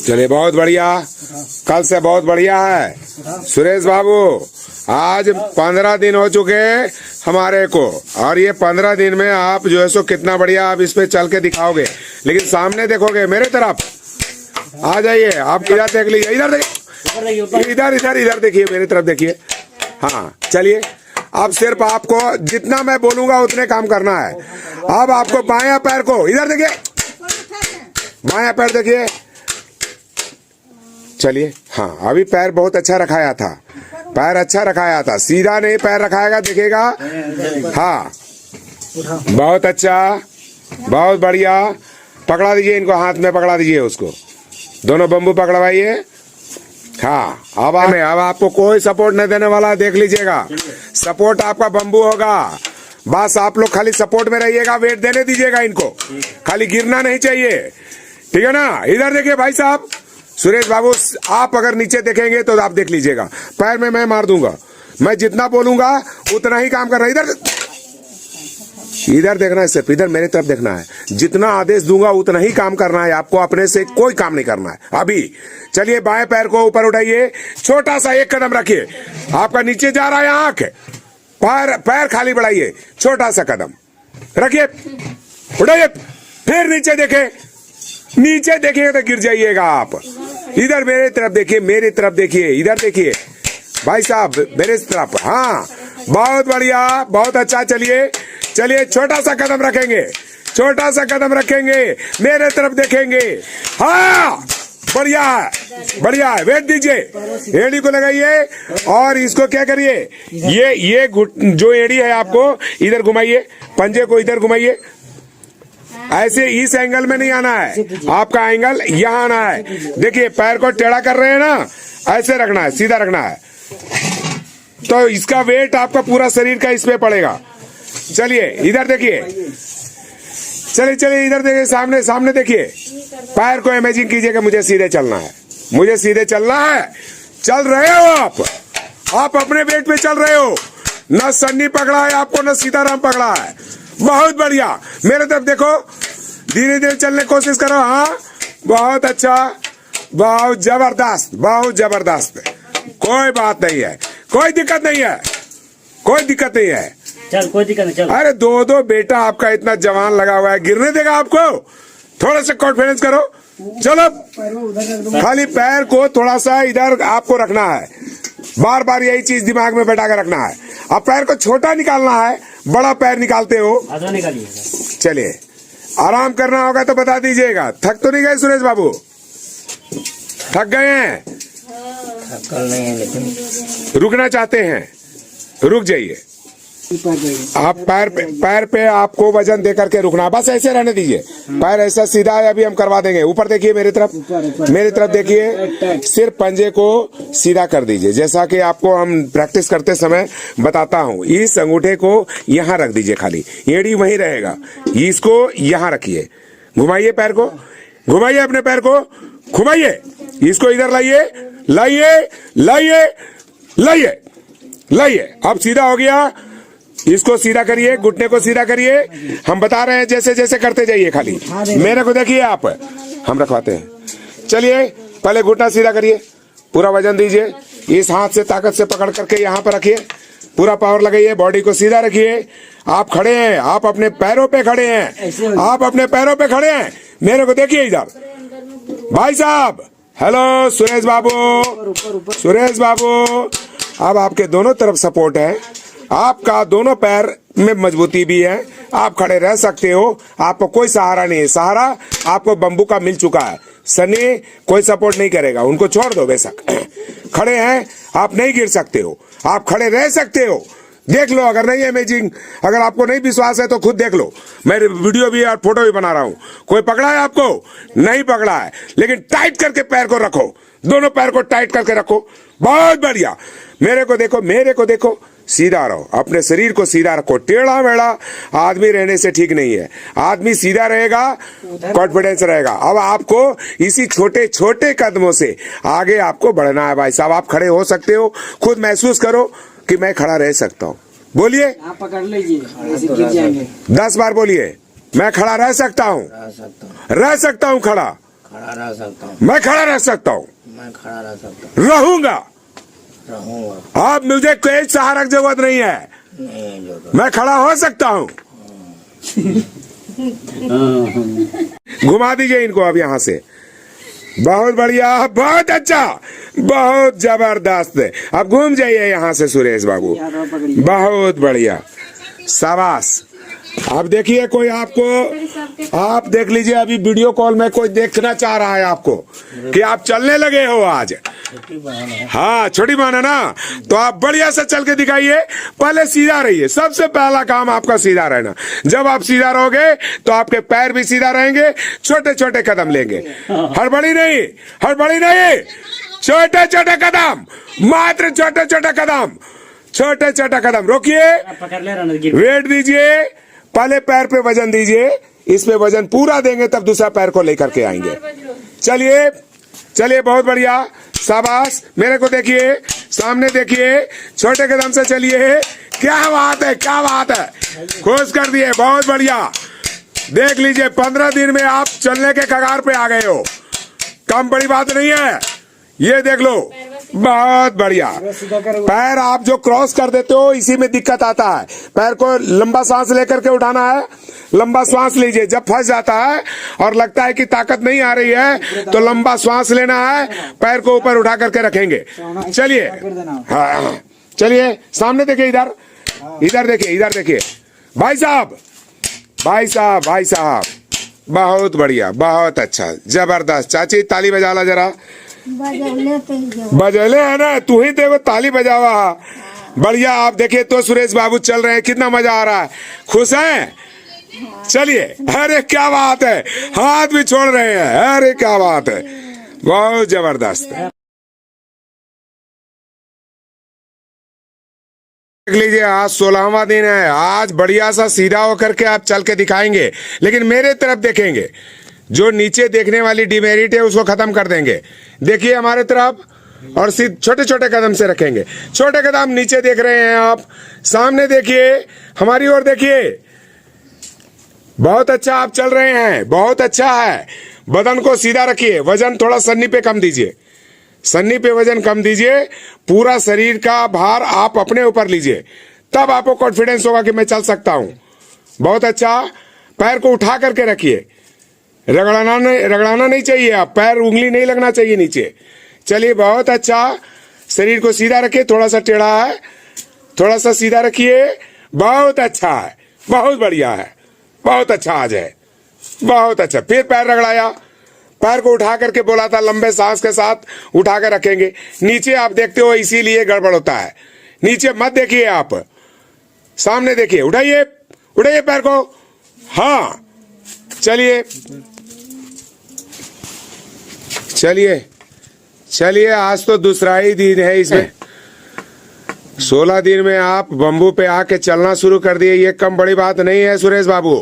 Speaker 1: चलिए बहुत बढ़िया, कल से बहुत बढ़िया है सुरेश बाबू। आज 15 दिन हो चुके हैं हमारे को, और ये 15 दिन में आप जो है सो कितना बढ़िया आप इस पे चल के दिखाओगे। लेकिन सामने देखोगे, मेरे तरफ आ जाइए, आप इधर देख लीजिए, इधर देखिए, इधर इधर इधर देखिए, मेरी तरफ देखिए। हाँ चलिए, अब सिर्फ आपको जितना मैं बोलूंगा उतने काम करना है। अब आपको बायां पैर को इधर देखिए, बायां पैर देखिए। चलिए, हाँ अभी पैर बहुत अच्छा रखाया था, पैर अच्छा रखाया था, सीधा नहीं पैर रखाएगा, दिखेगा। हाँ बहुत अच्छा, बहुत बढ़िया। पकड़ा दीजिए इनको, हाथ में पकड़ा दीजिए उसको, दोनों बम्बू पकड़वाइए। हाँ अब आपको कोई सपोर्ट नहीं देने वाला, देख लीजिएगा। सपोर्ट आपका बम्बू होगा, बस आप लोग खाली सपोर्ट में रहिएगा, वेट देने दीजिएगा इनको, खाली गिरना नहीं चाहिए, ठीक है ना। इधर देखिए भाई साहब, सुरेश बाबू आप अगर नीचे देखेंगे तो आप देख लीजिएगा, पैर में मैं मार दूंगा, मैं जितना बोलूंगा उतना ही काम करना। इधर इधर देखना है, सिर्फ इधर मेरे तरफ देखना है, जितना आदेश दूंगा उतना ही काम करना है आपको, अपने से कोई काम नहीं करना है अभी। चलिए बाएं पैर को ऊपर उठाइए, छोटा सा एक कदम रखिए, आपका नीचे जा रहा है आंख, पैर खाली बढ़ाइए, छोटा सा कदम रखिए, उठाइए, फिर नीचे देखे, नीचे देखिए तो गिर जाइएगा आप। इधर मेरे तरफ देखिए, मेरी तरफ देखिए, इधर देखिए भाई साहब, मेरे तरफ। हाँ बहुत बढ़िया, बहुत अच्छा। चलिए चलिए, छोटा सा कदम रखेंगे, छोटा सा कदम रखेंगे, मेरे तरफ देखेंगे। हाँ बढ़िया है, बढ़िया है। वेट दीजिए, एड़ी को लगाइए और इसको क्या करिए, ये जो एड़ी है आपको इधर घुमाइए, पंजे को इधर घुमाइए। ऐसे इस एंगल में नहीं आना है, आपका एंगल यहाँ आना है। देखिए पैर को टेढ़ा कर रहे हैं ना, ऐसे रखना है, सीधा रखना है, तो इसका वेट आपका पूरा शरीर का इस पे पड़ेगा। चलिए इधर देखिए, चलिए चलिए इधर देखिए, सामने सामने देखिए, पैर को इमेजिन कीजिएगा मुझे सीधे चलना है, मुझे सीधे चलना है। चल रहे हो आप अपने वेट पे चल रहे हो, न सन्नी पकड़ा है आपको, न सीताराम पकड़ा है। बहुत बढ़िया, मेरे तरफ देखो, धीरे धीरे चलने की कोशिश करो। हाँ बहुत अच्छा, बहुत जबरदस्त, बहुत जबरदस्त। कोई बात नहीं है, कोई दिक्कत नहीं है, कोई दिक्कत नहीं है।
Speaker 3: चल कोई दिक्कत नहीं, चल।
Speaker 1: अरे दो बेटा आपका इतना जवान लगा हुआ है, गिरने देगा आपको? थोड़ा सा कॉन्फिडेंस करो, चलो। खाली पैर को थोड़ा सा इधर आपको रखना है, बार बार यही चीज दिमाग में बैठा कर रखना है। अब पैर को छोटा निकालना है, बड़ा पैर निकालते हो,
Speaker 3: निकालिए।
Speaker 1: चलिए आराम करना होगा तो बता दीजिएगा। थक तो नहीं गए सुरेश बाबू? थक गए हैं?
Speaker 2: थकल नहीं है, लेकिन
Speaker 1: रुकना चाहते हैं, रुक जाइए। आप पैर पे आपको वजन दे करके रुकना, बस ऐसे रहने दीजिए। पैर ऐसा सीधा है, अभी हम करवा देंगे। ऊपर देखिए, मेरी तरफ, मेरी तरफ देखिए, सिर्फ पंजे को सीधा कर दीजिए, जैसा कि आपको हम प्रैक्टिस करते समय बताता हूँ। इस अंगूठे को यहाँ रख दीजिए, खाली एड़ी वहीं रहेगा, इसको यहाँ रखिए। घुमाइए पैर को, घुमाइए अपने पैर को, घुमाइए, इसको इधर लाइए, लाइए लाइए लाइए लाइए। अब सीधा हो गया, इसको सीधा करिए, घुटने को सीधा करिए। हम बता रहे हैं जैसे जैसे करते जाइए, खाली मेरे को देखिए आप, हम रखवाते हैं। चलिए पहले घुटना सीधा करिए, पूरा वजन दीजिए, इस हाथ से ताकत से पकड़ करके यहाँ पर रखिए, पूरा पावर लगाइए, बॉडी को सीधा रखिए। आप खड़े हैं, आप अपने पैरों पे खड़े हैं, आप अपने पैरों पे खड़े हैं। मेरे को देखिए इधर भाई साहब। हेलो सुरेश बाबू, सुरेश बाबू, अब आपके दोनों तरफ सपोर्ट है, आपका दोनों पैर में मजबूती भी है, आप खड़े रह सकते हो। आपको कोई सहारा नहीं है, सहारा आपको बम्बू का मिल चुका है। सनी कोई सपोर्ट नहीं करेगा, उनको छोड़ दो। बेशक खड़े हैं, आप नहीं गिर सकते हो, आप खड़े रह सकते हो। देख लो, अगर नहीं है इमेजिंग, अगर आपको नहीं विश्वास है तो खुद देख लो। मैं वीडियो भी और फोटो भी बना रहा हूं। कोई पकड़ा है आपको? नहीं पकड़ा है, लेकिन टाइट करके पैर को रखो, दोनों पैर को टाइट करके रखो। बहुत बढ़िया। मेरे को देखो, मेरे को देखो, सीधा रहो, अपने शरीर को सीधा रखो। टेढ़ा मेढ़ा आदमी रहने से ठीक नहीं है। आदमी सीधा रहेगा, कॉन्फिडेंस रहेगा। अब आपको इसी छोटे छोटे कदमों से आगे आपको बढ़ना है। भाई साहब, आप खड़े हो सकते हो, खुद महसूस करो कि मैं खड़ा रह सकता हूँ। बोलिए,
Speaker 3: आप पकड़ लीजिए, ऐसे गिर जाएंगे।
Speaker 1: 10 बार बोलिए, मैं खड़ा रह सकता हूँ, रह सकता हूँ, खड़ा
Speaker 2: रह सकता हूँ,
Speaker 1: मैं खड़ा रह सकता हूँ,
Speaker 2: मैं खड़ा रह सकता हूँ,
Speaker 1: रहूंगा।
Speaker 2: रहूंगा।
Speaker 1: अब मुझे कोई सहारा की जरूरत नहीं है,
Speaker 2: नहीं जो
Speaker 1: मैं खड़ा हो सकता हूँ। घुमा दीजिए इनको अब यहाँ से। बहुत बढ़िया, बहुत अच्छा, बहुत जबरदस्त। अब घूम जाइए यहाँ से सुरेश बाबू। बहुत बढ़िया, शाबाश। अब देखिए, कोई आपको, आप देख लीजिए, अभी वीडियो कॉल में कोई देखना चाह रहा है आपको कि आप चलने लगे हो आज। हाँ, छोटी बहन है ना, तो आप बढ़िया से चल के दिखाइए। पहले सीधा रहिए, सबसे पहला काम आपका सीधा रहना। जब आप सीधा रहोगे तो आपके पैर भी सीधा रहेंगे, छोटे छोटे कदम लेंगे। हड़बड़ी नहीं, हड़बड़ी नहीं, छोटे छोटे कदम, मात्र छोटे छोटे कदम, छोटे छोटे कदम। रोकिए, वेट दीजिए, पहले पैर पे वजन दीजिए, इस पे वजन पूरा देंगे तब दूसरा पैर को लेकर के आएंगे। चलिए चलिए, बहुत बढ़िया, शाबाश। मेरे को देखिए, सामने देखिए, छोटे कदम से चलिए। क्या बात है, क्या बात है, खुश कर दिए, बहुत बढ़िया। देख लीजिए, 15 दिन में आप चलने के कगार पे आ गए हो, कम बड़ी बात नहीं है। ये देख लो, बहुत बढ़िया। पैर आप जो क्रॉस कर देते हो, इसी में दिक्कत आता है। पैर को लंबा सांस लेकर के उठाना है, लंबा श्वास लीजिए। जब फंस जाता है और लगता है कि ताकत नहीं आ रही है, तो लंबा श्वास लेना है, पैर को ऊपर उठा करके रखेंगे। चलिए, हाँ, चलिए, सामने देखिए, इधर इधर देखिए, इधर देखिए। भाई साहब, भाई साहब, भाई साहब, बहुत बढ़िया, बहुत अच्छा, जबरदस्त। चाची ताली बजा ला जरा। बजले है ना, तू ही देखो, ताली बजावा। बढ़िया। आप देखिए तो सुरेश बाबू चल रहे हैं, कितना मजा आ रहा है, खुश हैं? चलिए, अरे क्या बात है, हाथ भी छोड़ रहे हैं, अरे क्या बात है, बहुत जबरदस्त। देख लीजिए, आज 16वां दिन है। आज बढ़िया सा सीधा होकर के आप चल के दिखाएंगे, लेकिन मेरे तरफ देखेंगे। जो नीचे देखने वाली डिमेरिट है उसको खत्म कर देंगे। देखिए हमारे तरफ, और सीधे छोटे छोटे कदम से रखेंगे। छोटे कदम नीचे देख रहे हैं आप, सामने देखिए, हमारी ओर देखिए। बहुत अच्छा आप चल रहे हैं, बहुत अच्छा है। बदन को सीधा रखिए, वजन थोड़ा सन्नी पे कम दीजिए, सन्नी पे वजन कम दीजिए। पूरा शरीर का भार आप अपने ऊपर लीजिए, तब आपको कॉन्फिडेंस होगा कि मैं चल सकता हूं। बहुत अच्छा। पैर को उठा करके रखिए, रगड़ाना नहीं चाहिए, आप पैर उंगली नहीं लगना चाहिए नीचे। चलिए, बहुत अच्छा। शरीर को सीधा रखिए, थोड़ा सा टेढ़ा है, थोड़ा सा सीधा रखिए। बहुत अच्छा है, बहुत बढ़िया है, बहुत अच्छा आज है, बहुत अच्छा। फिर पैर रगड़ाया, पैर को उठा करके बोला था लंबे सांस के साथ उठा कर रखेंगे। नीचे आप देखते हो, इसीलिए गड़बड़ होता है। नीचे मत देखिए, आप सामने देखिए। उठाइए, उठाइए पैर को। हाँ, चलिए चलिए चलिए, आज तो दूसरा ही दिन है इसमें। 16 दिन में आप बम्बू पे आके चलना शुरू कर दिए, ये कम बड़ी बात नहीं है सुरेश बाबू।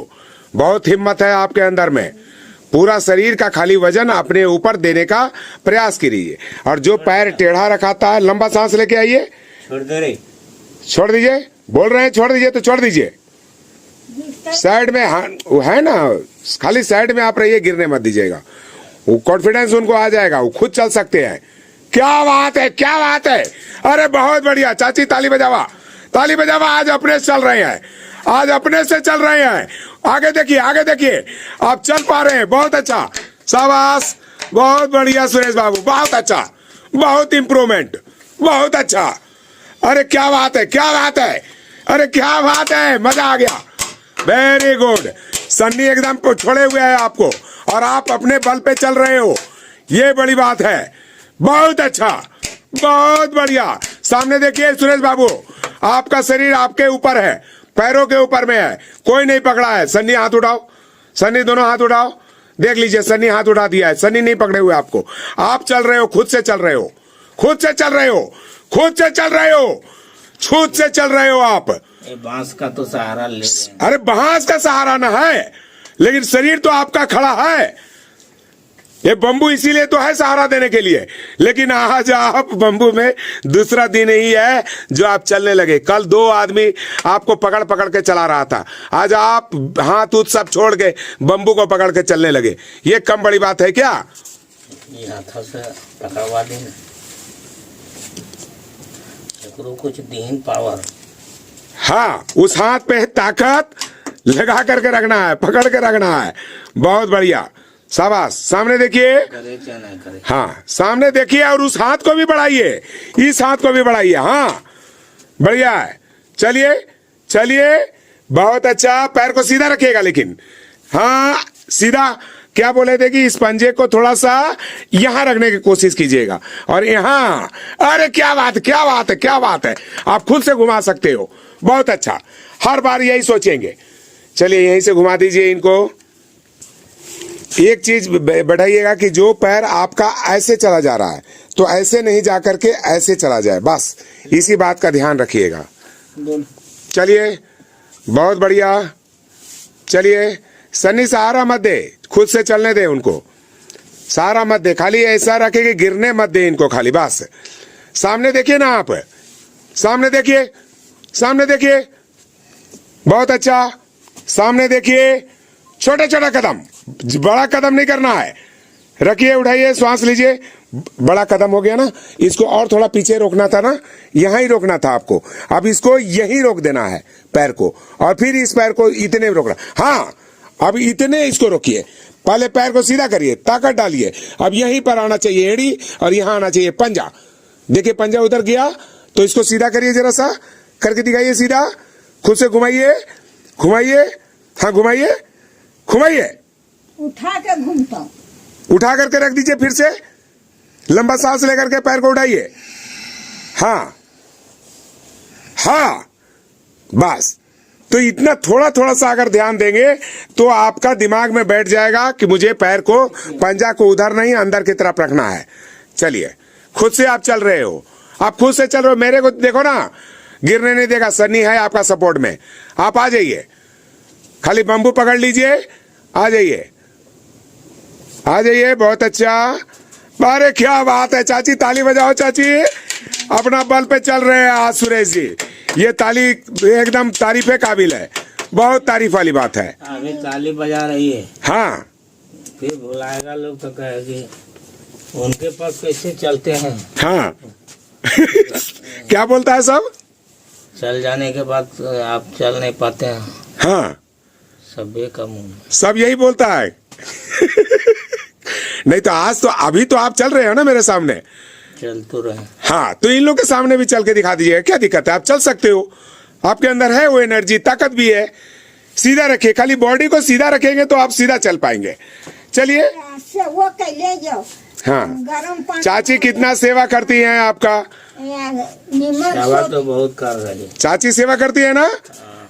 Speaker 1: बहुत हिम्मत है आपके अंदर में। पूरा शरीर का खाली वजन अपने ऊपर देने का प्रयास कीजिए। और जो पैर टेढ़ा रखाता है, लंबा सांस लेके आइए। छोड़ दीजिए, बोल रहे हैं छोड़ दीजिए तो छोड़ दीजिए। साइड में है ना, खाली साइड में आप रहिए, गिरने मत दीजिएगा। वो कॉन्फिडेंस उनको आ जाएगा, वो खुद चल सकते हैं। क्या बात है, क्या बात है, अरे बहुत बढ़िया। चाची ताली बजावा, ताली बजावा, आज अपने से चल रहे हैं, आज अपने से चल रहे हैं। आगे देखिए, आगे देखिए, आप चल पा रहे हैं, बहुत अच्छा, शाबाश, बहुत बढ़िया सुरेश बाबू, बहुत अच्छा, बहुत इंप्रूवमेंट, बहुत अच्छा। अरे क्या बात है, क्या बात है, अरे क्या बात है, मजा आ गया, वेरी गुड। सन्नी एकदम छोड़े हुए है आपको और आप अपने बल पे चल रहे हो, ये बड़ी बात है, बहुत अच्छा, बहुत बढ़िया। सामने देखिए सुरेश बाबू, आपका शरीर आपके ऊपर है, पैरों के ऊपर में है, कोई नहीं पकड़ा है। सन्नी हाथ उठाओ, सन्नी दोनों हाथ उठाओ, देख लीजिए सन्नी हाथ उठा दिया है, सन्नी नहीं पकड़े हुए आपको, आप चल रहे हो, खुद से चल रहे हो, खुद से चल रहे हो, खुद से चल रहे हो, खुद से चल रहे हो आप।
Speaker 2: ये बांस का तो सहारा ले रहे हैं।
Speaker 1: अरे बांस का सहारा ना है, लेकिन शरीर तो आपका खड़ा है। ये बंबू इसीलिए तो है सहारा देने के लिए, लेकिन आज आप बंबू में दूसरा दिन ही है जो आप चलने लगे। कल 2 आदमी आपको पकड़ पकड़ के चला रहा था, आज आप हाथ उत सब छोड़ के बंबू को पकड़ के चलने लगे, ये कम बड़ी बात है क्या?
Speaker 2: ये हाथों से पकड़वा देना, कुछ दीन पावर।
Speaker 1: हाँ, उस हाथ पे ताकत लगा करके रखना है, पकड़ के रखना है, बहुत बढ़िया, शाबाश। सामने देखिए,
Speaker 2: करे क्या नहीं करे।
Speaker 1: हाँ सामने देखिए, और उस हाथ को भी बढ़ाइए, इस हाथ को भी बढ़ाइए, हाँ बढ़िया है। चलिए चलिए, बहुत अच्छा। पैर को सीधा रखिएगा, लेकिन हाँ सीधा। क्या बोले थे कि इस पंजे को थोड़ा सा यहां रखने की कोशिश कीजिएगा, और यहां, अरे क्या बात, क्या बात है, क्या बात है, आप खुद से घुमा सकते हो, बहुत अच्छा। हर बार यही सोचेंगे। चलिए यहीं से घुमा दीजिए इनको। एक चीज बढ़ाइएगा कि जो पैर आपका ऐसे चला जा रहा है तो ऐसे नहीं जा करके ऐसे चला जाए, बस इसी बात का ध्यान रखिएगा। चलिए बहुत बढ़िया। चलिए सन्नी सहारा मत दे, खुद से चलने दे उनको, सहारा मत दे, खाली ऐसा रखे कि गिरने मत दे इनको, खाली बस। सामने देखिए ना आप, सामने देखिए, सामने देखिए, बहुत अच्छा। सामने देखिए, छोटा छोटा कदम, बड़ा कदम नहीं करना है। रखिए, उठाइए, श्वास लीजिए। बड़ा कदम हो गया ना, इसको और थोड़ा पीछे रोकना था ना, यहां ही रोकना था आपको, अब इसको यही रोक देना है पैर को, और फिर इस पैर को इतने रोकना। हाँ, अब इतने इसको रोकिए, पहले पैर को सीधा करिए, ताकत डालिए। अब यहीं पर आना चाहिए एड़ी, और यहां आना चाहिए पंजा। देखिए पंजा उधर गया, तो इसको सीधा करिए, जरा सा करके दिखाइए सीधा, खुद से घुमाइए, घुमाइए, हाँ घुमाइए, घुमाइए,
Speaker 5: उठा के घूमता हूँ।
Speaker 1: उठा करके रख दीजिए, फिर से लंबा सांस लेकर के पैर को उठाइए, हाँ हाँ, बस। तो इतना थोड़ा थोड़ा सा अगर ध्यान देंगे तो आपका दिमाग में बैठ जाएगा कि मुझे पैर को, पंजा को उधर नहीं अंदर की तरफ रखना है। चलिए, खुद से आप चल रहे हो, आप खुद से चल रहे हो, मेरे को देखो ना, गिरने नहीं देगा, सन्नी है आपका सपोर्ट में। आप आ जाइए, खाली बंबू पकड़ लीजिए, आ जाइए, आ जाइए, बहुत अच्छा। अरे क्या बात है चाची, ताली बजाओ चाची, अपना बल पे चल रहे हैं आज सुरेश जी, ये ताली एकदम तारीफे काबिल है, बहुत तारीफ वाली बात है।
Speaker 2: अभी ताली बजा रही है,
Speaker 1: हाँ,
Speaker 2: फिर बुलाएगा लोग तो कहेगी उनके पास कैसे चलते हैं।
Speaker 1: हाँ क्या बोलता है सब?
Speaker 2: चल जाने के बाद आप चल नहीं पाते हैं,
Speaker 1: हाँ,
Speaker 2: सभी का मुंह
Speaker 1: सब यही बोलता है नहीं तो आज तो, अभी तो आप चल रहे हो ना मेरे सामने,
Speaker 2: चल तो रहे।
Speaker 1: हाँ, तो इन लोग के सामने भी चल के दिखा दीजिएगा, क्या दिक्कत है, आप चल सकते हो, आपके अंदर है वो एनर्जी, ताकत भी है। सीधा रखिए, खाली बॉडी को सीधा रखेंगे तो आप सीधा चल पाएंगे। चलिए,
Speaker 5: से वो कैले जाओ,
Speaker 1: हाँ,
Speaker 5: गरम पानी।
Speaker 1: चाची कितना सेवा करती हैं आपका,
Speaker 5: निमक
Speaker 2: सेवा
Speaker 5: सो
Speaker 2: तो बहुत कर रही है।
Speaker 1: चाची सेवा करती है ना,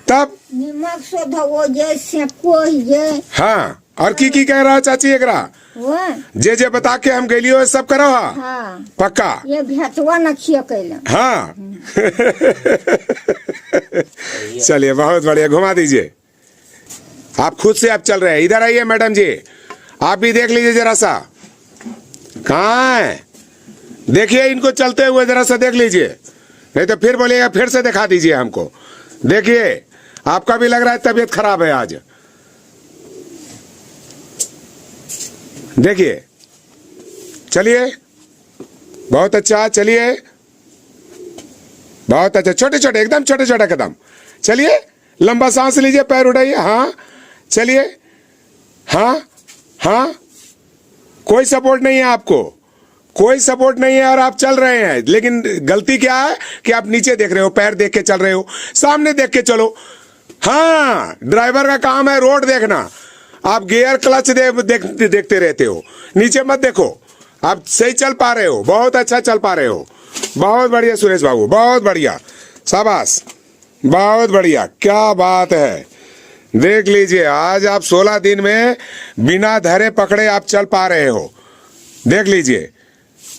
Speaker 1: तब
Speaker 5: निमक सो धो जैसे कोई जे
Speaker 1: हाँ, और की कह रहा है चाची एकरा,
Speaker 5: वो
Speaker 1: जे बता के हम गलियो सब करो, हाँ
Speaker 5: हाँ,
Speaker 1: पक्का,
Speaker 5: ये भेटवा न खिया कैले।
Speaker 1: हाँ चलिए बहुत बढ़िया, घुमा दीजिए। आप खुद से आप चल रहे हैं, इधर आइए मैडम जी, आप भी देख लीजिए जरा सा, कहाँ है, देखिए इनको चलते हुए जरा सा देख लीजिए, नहीं तो फिर बोलिएगा फिर से दिखा दीजिए हमको। देखिए आपका भी लग रहा है तबीयत खराब है आज, देखिए। चलिए बहुत अच्छा, चलिए बहुत अच्छा, छोटे छोटे एकदम छोटे छोटे कदम। चलिए लंबा सांस लीजिए, पैर उठाइए, हाँ चलिए, हाँ हाँ, कोई सपोर्ट नहीं है आपको, कोई सपोर्ट नहीं है और आप चल रहे हैं। लेकिन गलती क्या है कि आप नीचे देख रहे हो, पैर देख के चल रहे हो, सामने देख के चलो। हाँ, ड्राइवर का काम है रोड देखना, आप गियर क्लच देखते रहते हो, नीचे मत देखो। आप सही चल पा रहे हो, बहुत अच्छा चल पा रहे हो, बहुत बढ़िया सुरेश बाबू, बहुत बढ़िया, शाबाश, बहुत बढ़िया, क्या बात है। देख लीजिए आज आप 16 दिन में बिना धरे पकड़े आप चल पा रहे हो, देख लीजिए,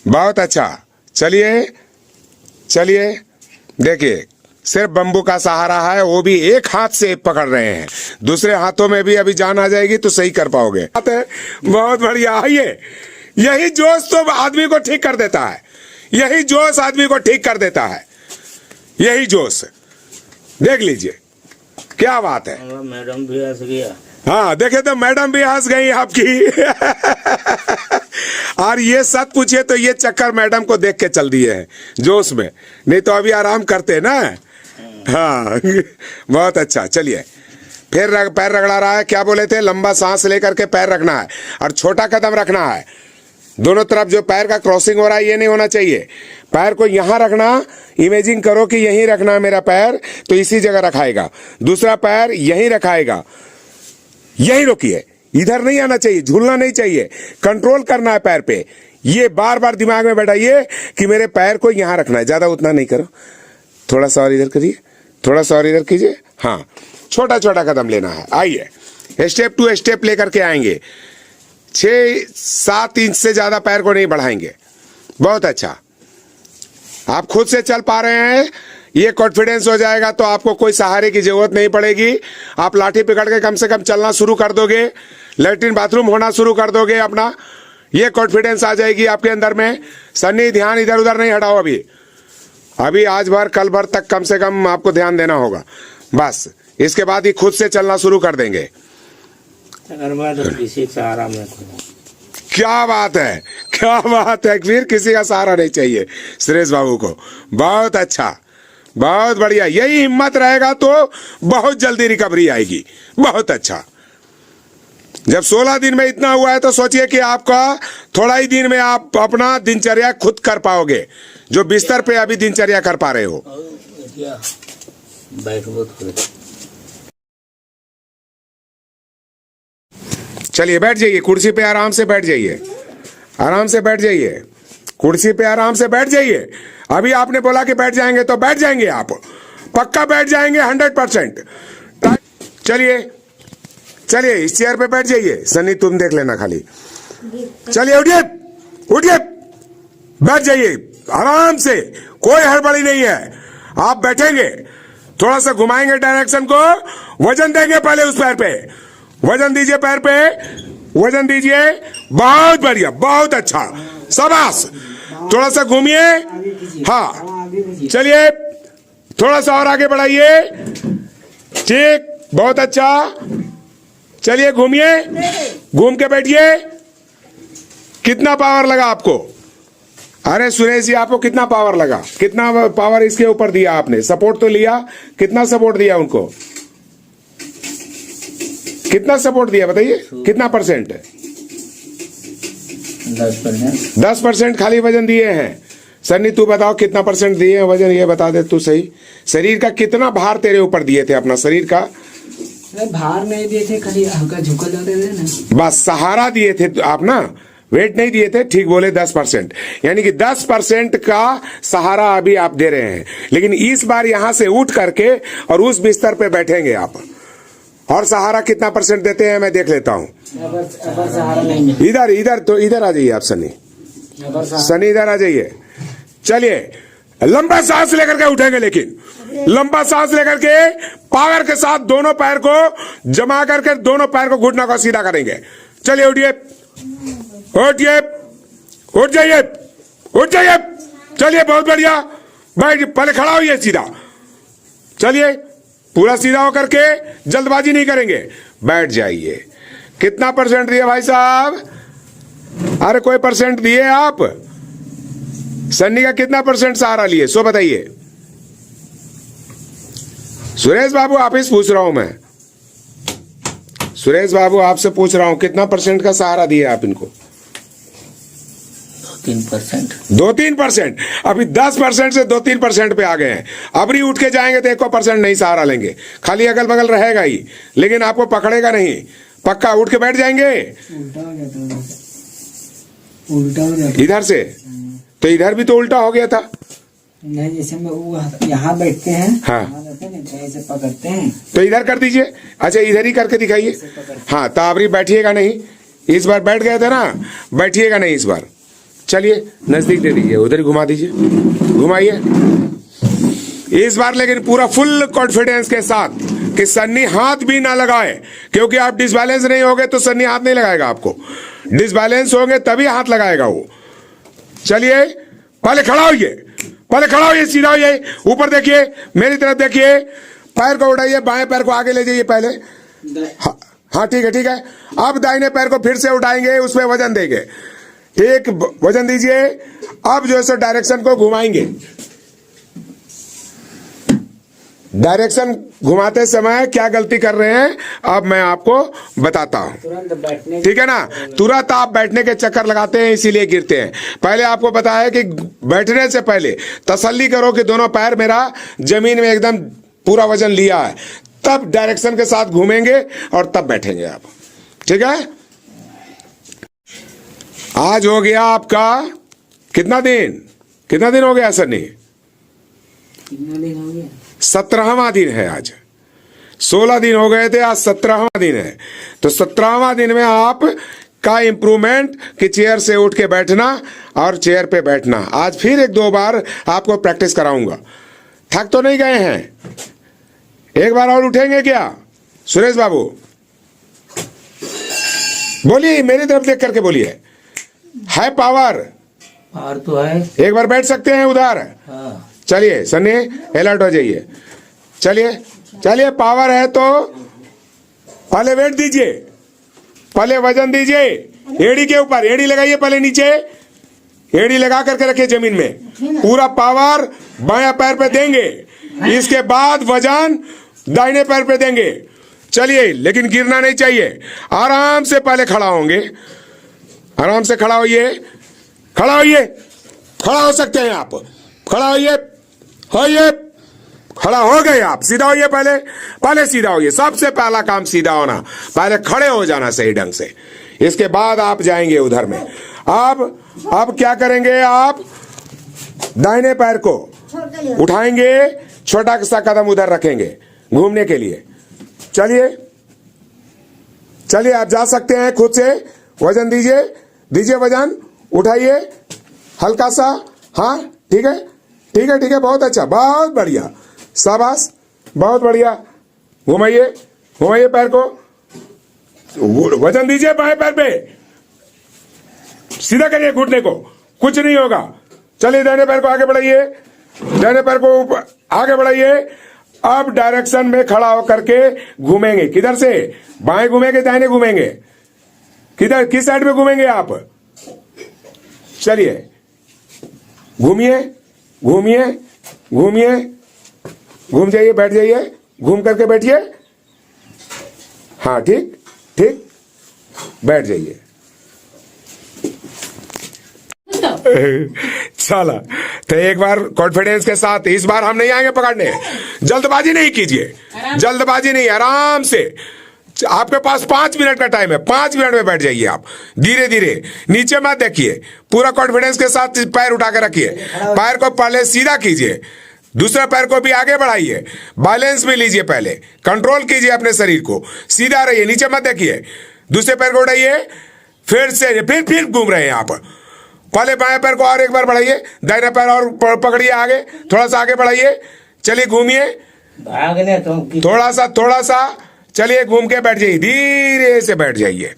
Speaker 1: बहुत अच्छा। चलिए चलिए, देखिए सिर्फ बंबू का सहारा है, वो भी एक हाथ से पकड़ रहे हैं, दूसरे हाथों में भी अभी जान आ जाएगी तो सही कर पाओगे। बहुत बढ़िया। आइए, यही जोश तो आदमी को ठीक कर देता है, यही जोश आदमी को ठीक कर देता है, यही जोश। देख लीजिए क्या बात है।
Speaker 2: मैडम भी हंस गया।
Speaker 1: हाँ देखे तो मैडम भी हंस गई आपकी। और ये सच पूछे तो ये चक्कर मैडम को देख के चल दिए हैं जोश में, नहीं तो अभी आराम करते ना। हाँ बहुत अच्छा। चलिए फिर पैर रगड़ा रहा है, क्या बोले थे, लंबा सांस लेकर के पैर रखना है और छोटा कदम रखना है। दोनों तरफ जो पैर का क्रॉसिंग हो रहा है ये नहीं होना चाहिए। पैर को यहां रखना, इमेजिन करो कि यहीं रखना है मेरा पैर, तो इसी जगह रखाएगा। दूसरा पैर यहीं रखाएगा, यहीं रोकिए, इधर नहीं आना चाहिए, झूलना नहीं चाहिए, कंट्रोल करना है पैर पे। ये बार बार दिमाग में बैठाइए कि मेरे पैर को यहां रखना है, ज्यादा उतना नहीं करो, थोड़ा सा और इधर करिए, थोड़ा सा और इधर कीजिए। हाँ, छोटा छोटा कदम लेना है। आइए स्टेप टू स्टेप लेकर के आएंगे, 6-7 इंच से ज्यादा पैर को नहीं बढ़ाएंगे। बहुत अच्छा, आप खुद से चल पा रहे हैं, ये कॉन्फिडेंस हो जाएगा तो आपको कोई सहारे की जरूरत नहीं पड़ेगी। आप लाठी पकड़ के कम से कम चलना शुरू कर दोगे, लैट्रिन बाथरूम होना शुरू कर दोगे अपना, ये कॉन्फिडेंस आ जाएगी आपके अंदर में। सन्नी ध्यान इधर उधर नहीं हटाओ, अभी आज भर कल भर तक कम से कम आपको ध्यान देना होगा, बस इसके बाद ही खुद से चलना शुरू कर देंगे।
Speaker 2: अगर मैं तो किसी का सहारा में खुद।
Speaker 1: क्या बात है, क्या बात है, फिर किसी का सहारा नहीं चाहिए सुरेश बाबू को। बहुत अच्छा, बहुत बढ़िया, यही हिम्मत रहेगा तो बहुत जल्दी रिकवरी आएगी। बहुत अच्छा, जब 16 दिन में इतना हुआ है तो सोचिए कि आपका थोड़ा ही दिन में आप अपना दिनचर्या खुद कर पाओगे, जो बिस्तर पे अभी दिनचर्या कर पा रहे हो।
Speaker 2: बैठ बहुत।
Speaker 1: चलिए बैठ जाइए, कुर्सी पे आराम से बैठ जाइए, आराम से बैठ जाइए, कुर्सी पे आराम से बैठ जाइए। अभी आपने बोला कि बैठ जाएंगे तो बैठ जाएंगे, आप पक्का बैठ जाएंगे 100%। चलिए चलिए इस चेयर पे बैठ जाइए, सनी तुम देख लेना खाली। चलिए उठिए उठिए, बैठ जाइए आराम से, कोई हड़बड़ी नहीं है। आप बैठेंगे, थोड़ा सा घुमाएंगे डायरेक्शन को, वजन देंगे पहले उस पैर पे, वजन दीजिए पैर पे, वजन दीजिए, बहुत बढ़िया, बहुत अच्छा, शाबाश। थोड़ा सा घूमिए, हाँ चलिए थोड़ा सा और आगे बढ़ाइए, ठीक, बहुत अच्छा। चलिए घूमिए, घूम के बैठिए। कितना पावर लगा आपको? अरे सुरेश जी आपको कितना पावर लगा, कितना पावर इसके ऊपर दिया आपने? सपोर्ट तो लिया, कितना सपोर्ट दिया उनको, कितना सपोर्ट दिया बताइए, कितना परसेंट? 10% खाली वजन दिए हैं। सन्नी तू बताओ कितना परसेंट दिए हैं वजन, ये बता दे तू सही। शरीर का कितना भार तेरे ऊपर दिए थे, अपना शरीर का?
Speaker 3: भार नहीं दिए थे, खाली हल्का झुकल जाते थे ना,
Speaker 1: बस सहारा दिए थे आप ना, वेट नहीं दिए थे, ठीक बोले 10%, यानी कि 10% का सहारा अभी आप दे रहे हैं। लेकिन इस बार यहां से उठ करके और उस बिस्तर पे बैठेंगे आप, और सहारा कितना परसेंट देते हैं मैं देख लेता हूं।
Speaker 3: सहारा नहीं,
Speaker 1: इधर इधर तो इधर आ जाइए आप सनी, सनी इधर आ जाइए। चलिए लंबा सांस लेकर के उठेंगे, लेकिन लंबा सांस लेकर के पावर के साथ दोनों पैर को जमा करके दोनों पैर को घुटना को सीधा करेंगे। चलिए उठिए उठिए, उठ जाइए उठ जाइए, चलिए बहुत बढ़िया, बैठ, पहले खड़ा होइए सीधा, चलिए पूरा सीधा होकर के, जल्दबाजी नहीं करेंगे, बैठ जाइए। कितना परसेंट दिए भाई साहब? अरे कोई परसेंट दिए आप? सन्नी का कितना परसेंट सहारा लिए, सो बताइए। सुरेश बाबू वापिस पूछ रहा हूं मैं, सुरेश बाबू आपसे पूछ रहा हूं कितना % का सहारा दिया आप इनको?
Speaker 2: 2-3%।
Speaker 1: 2-3%। अभी 10% से 2-3% पे आ गए हैं। अबरी उठ के जाएंगे तो 1% नहीं सहारा लेंगे, खाली अगल बगल रहेगा ही, लेकिन आपको पकड़ेगा नहीं। पक्का उठ के बैठ जाएंगे
Speaker 3: उल्टा हो गया था, उल्टा हो जाता।
Speaker 1: इधर से, तो इधर भी तो उल्टा हो गया था।
Speaker 3: नहीं, जैसे में वो यहाँ बैठते हैं,
Speaker 1: हाँ।
Speaker 3: यहाँ रहते हैं ना, ऐसे पकड़ते हैं।
Speaker 1: तो इधर कर दीजिए। अच्छा इधर ही करके दिखाइए। हाँ, तो अबरी बैठिएगा नहीं, इस बार बैठ गए थे ना, बैठिएगा नहीं इस बार। चलिए नजदीक दे दीजिए, उधर ही घुमा दीजिए, घुमाइए इस बार, लेकिन पूरा फुल कॉन्फिडेंस के साथ कि सन्नी हाथ भी ना लगाए, क्योंकि आप डिसबैलेंस नहीं होगे तो सन्नी हाथ नहीं लगाएगा आपको, डिसबैलेंस होंगे तभी हाथ लगाएगा वो। चलिए पहले खड़ा होइए, पहले खड़ा होइए, सीधा होइए, ऊपर देखिए, मेरी तरफ देखिए, पैर को उठाइए, बाएं पैर को आगे ले जाइए पहले। हाँ ठीक है, ठीक है। अब दाहिने पैर को फिर से उठाएंगे, उसमें वजन देंगे, ठीक, वजन दीजिए। अब जो है सो डायरेक्शन को घुमाएंगे, डायरेक्शन घुमाते समय क्या गलती कर रहे हैं अब मैं आपको बताता हूं,
Speaker 3: तुरंत बैठने,
Speaker 1: ठीक है ना। तुरंत आप बैठने के चक्कर लगाते हैं, इसीलिए गिरते हैं। पहले आपको बताया कि बैठने से पहले तसल्ली करो कि दोनों पैर मेरा जमीन में एकदम पूरा वजन लिया है, तब डायरेक्शन के साथ घूमेंगे और तब बैठेंगे आप, ठीक है। आज हो गया आपका कितना दिन हो गया सन्नी?
Speaker 3: कितना दिन हो गया?
Speaker 1: 17वां दिन है आज। 16 दिन हो गए थे, आज 17वां दिन है। तो 17वां दिन में आप का इंप्रूवमेंट कि चेयर से उठ के बैठना और चेयर पे बैठना, आज फिर 1-2 बार आपको प्रैक्टिस कराऊंगा। थक तो नहीं गए हैं? एक बार और उठेंगे क्या सुरेश बाबू? बोलिए, मेरी तरफ देख करके बोलिए। है पावर?
Speaker 2: पावर तो है।
Speaker 1: एक बार बैठ सकते हैं उधर?
Speaker 2: हाँ।
Speaker 1: चलिए सन्नी अलर्ट हो जाइए। चलिए चलिए, पावर है तो पहले वेट दीजिए, पहले वजन दीजिए, एड़ी के ऊपर एड़ी लगाइए, पहले नीचे एड़ी लगा करके रखिए जमीन में। पूरा पावर बायां पैर पे देंगे, इसके बाद वजन दाहिने पैर पे देंगे। चलिए, लेकिन गिरना नहीं चाहिए। आराम से पहले खड़ा होंगे, आराम से खड़ा होइए, खड़ा होइए, खड़ा हो सकते हैं आप, खड़ा होइए, होइए, खड़ा हो गए आप। सीधा होइए, पहले सीधा होइए। सबसे पहला काम सीधा होना, पहले खड़े हो जाना सही ढंग से, इसके बाद आप जाएंगे उधर में। अब क्या करेंगे आप? दाहिने पैर को उठाएंगे, छोटा सा कदम उधर रखेंगे घूमने के लिए। चलिए चलिए, आप जा सकते हैं खुद से। वजन दीजिए वजन, उठाइए हल्का सा। हाँ ठीक है, ठीक है, ठीक है, बहुत अच्छा, बहुत बढ़िया, शाबाश, बहुत बढ़िया। घुमाइए पैर को, वजन दीजिए बाएं पैर पे, सीधा करिए घुटने को, कुछ नहीं होगा। चलिए दाहिने पैर को आगे बढ़ाइए, दाहिने पैर को आगे बढ़ाइए। अब डायरेक्शन में खड़ा होकर के घूमेंगे। किधर से? बाएं घूमेंगे, दाहिने घूमेंगे? किधर, किस साइड में घूमेंगे आप? चलिए घूमिए, घूम जाइए, बैठ जाइए, घूम करके बैठिए। हाँ ठीक ठीक, बैठ जाइए। चला, तो एक बार कॉन्फिडेंस के साथ, इस बार हम नहीं आएंगे पकड़ने। जल्दबाजी नहीं कीजिए, जल्दबाजी नहीं, आराम से। आपके पास 5 मिनट का टाइम है, 5 मिनट में बैठ जाइए आप। धीरे धीरे, नीचे मत देखिए, पूरा कॉन्फिडेंस के साथ पैर उठा के रखिए। पैर को पहले सीधा कीजिए, दूसरा पैर को भी आगे बढ़ाइए, बैलेंस भी लीजिए, पहले कंट्रोल कीजिए अपने शरीर को, सीधा रहिए, नीचे मत देखिए। दूसरे पैर को उठाइए, फिर से फिर घूम रहे हैं आप। पहले बाएं पैर को और एक बार बढ़ाइए, दाहिना पैर और पकड़िए आगे, थोड़ा सा आगे बढ़ाइए। चलिए घूमिए, थोड़ा सा चलिए, घूम के बैठ जाइए, धीरे से बैठ जाइए।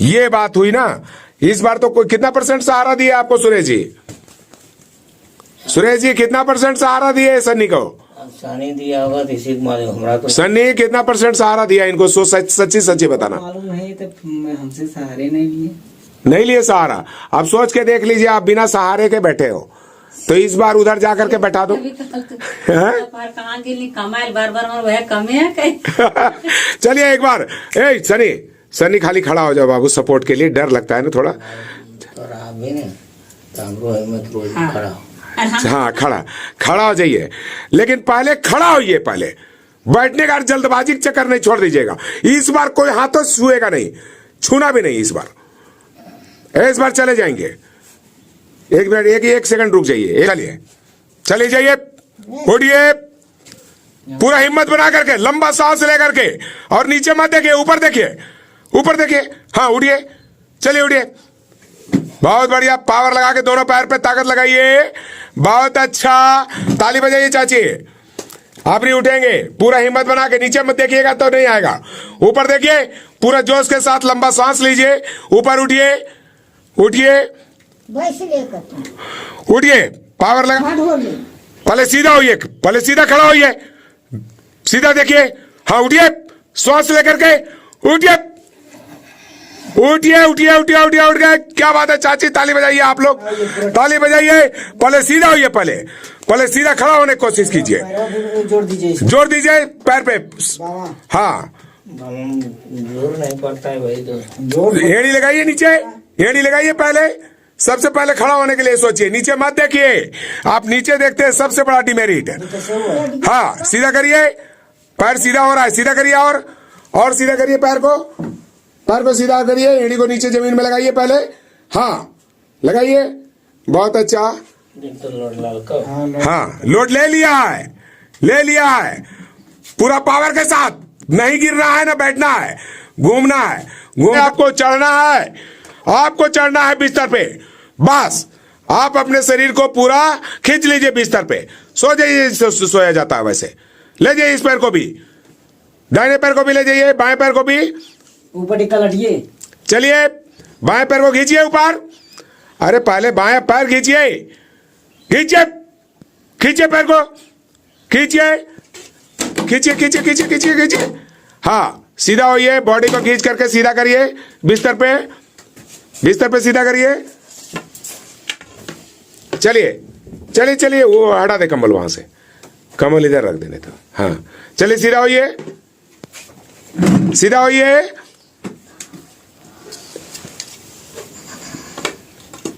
Speaker 1: ये बात हुई ना। इस बार तो कोई कितना % सहारा दिया आपको सुरेश जी? सुरेश जी कितना % सहारा दिए सन्नी को?
Speaker 2: सन्नी दिया होगा तो इसी को मालूम, हमरा तो।
Speaker 1: सन्नी कितना % सहारा दिया इनको? सच्ची बताना।
Speaker 3: मालूम है, तो हमसे सहारे नहीं लिए,
Speaker 1: नहीं लिए सहारा। अब सोच के देख लीजिए, आप बिना सहारे के बैठे हो, तो इस बार उधर जा करके बैठा दो।
Speaker 4: अभी
Speaker 1: हैं?
Speaker 4: बार कहाँ के लिए कमाए बार बार और वह कमे है कहीं।
Speaker 1: चलिए एक बार, ए सनी, सनी खाली खड़ा हो जाओ बाबू, सपोर्ट के लिए डर लगता है ना थोड़ा।
Speaker 2: और आप भी ना तामरो हिम्मत रोज
Speaker 4: हाँ।
Speaker 2: खड़ा हो।
Speaker 4: और हम
Speaker 1: हाँ खड़ा हो जाइए, लेकिन पहले खड़ा होइए, पहले बैठने का जल्दबाजी का चक्कर नहीं छोड़ दीजिएगा। इस बार कोई हाथों छुएगा नहीं, छूना भी नहीं इस बार चले जाएंगे। एक मिनट, एक सेकंड रुक जाइए, चलिए चले जाइए, उड़िए, पूरा हिम्मत बना करके, लंबा सांस लेकर के, और नीचे मत देखिए, ऊपर देखिए, ऊपर देखिए। हाँ उड़िए, चलिए उड़िए, बहुत बढ़िया, पावर लगा के दोनों पैर पे ताकत लगाइए, बहुत अच्छा, ताली बजाइए चाची। आप नहीं उठेंगे, पूरा हिम्मत बना के, नीचे मत देखिएगा तो नहीं आएगा, ऊपर देखिए, पूरा जोश के साथ लंबा सांस लीजिए, ऊपर उठिए, उठिए,
Speaker 5: बैस लेकर
Speaker 1: उठिए, पावर लगा,
Speaker 5: हाथ हो ले
Speaker 1: पहले सीधा होइए, पहले सीधा खड़ा होइए, सीधा देखिए, हाँ उठिए, श्वास लेकर के उठिए, उठिए उठिए उठिए उठिए उठ गए, क्या बात है चाची, ताली बजाइए आप लोग, ताली बजाइए। पहले सीधा होइए, पहले सीधा खड़ा होने की कोशिश कीजिए,
Speaker 3: जोड़ दीजिए
Speaker 1: जोर दीजिए पैर पे, हाँ
Speaker 2: जोर नहीं पड़ता है भाई, तो
Speaker 3: जोड़
Speaker 1: एड़ी लगाइए नीचे, एड़ी लगाइए, पहले सबसे पहले खड़ा होने के लिए सोचिए, नीचे मत देखिए, आप नीचे देखते हैं सबसे बड़ा डिमेरिट है। हाँ सीधा करिए, पैर सीधा हो रहा है, सीधा करिए, और सीधा करिए, पैर को सीधा करिए, एड़ी को नीचे जमीन में लगाइए पहले, हाँ लगाइए, बहुत अच्छा,
Speaker 2: तो लोड लड़का
Speaker 1: हाँ लोड ले लिया है, पूरा पावर के साथ, नहीं गिरना है ना बैठना है, घूमना है, आपको चढ़ना है बिस्तर पे, बस आप अपने शरीर को पूरा खींच लीजिए बिस्तर पे, सो जाइए, सोया जाता है वैसे, ले जाइए इस पैर को भी, दाहिने पैर को भी ले जाइए, बाएं पैर को भी
Speaker 3: ऊपर टिक्का लटिए,
Speaker 1: चलिए, बाएं पैर को खींचिए ऊपर, अरे पहले बाएं पैर खींचिए, खींचिए पैर को, खींचिए, हाँ सीधा होइए, बॉडी को खींच करके सीधा करिए, बिस्तर पे सीधा करिए, चलिए, वो हटा दे कंबल, वहां से कंबल इधर रख देने तो, हाँ चलिए सीधा होइए,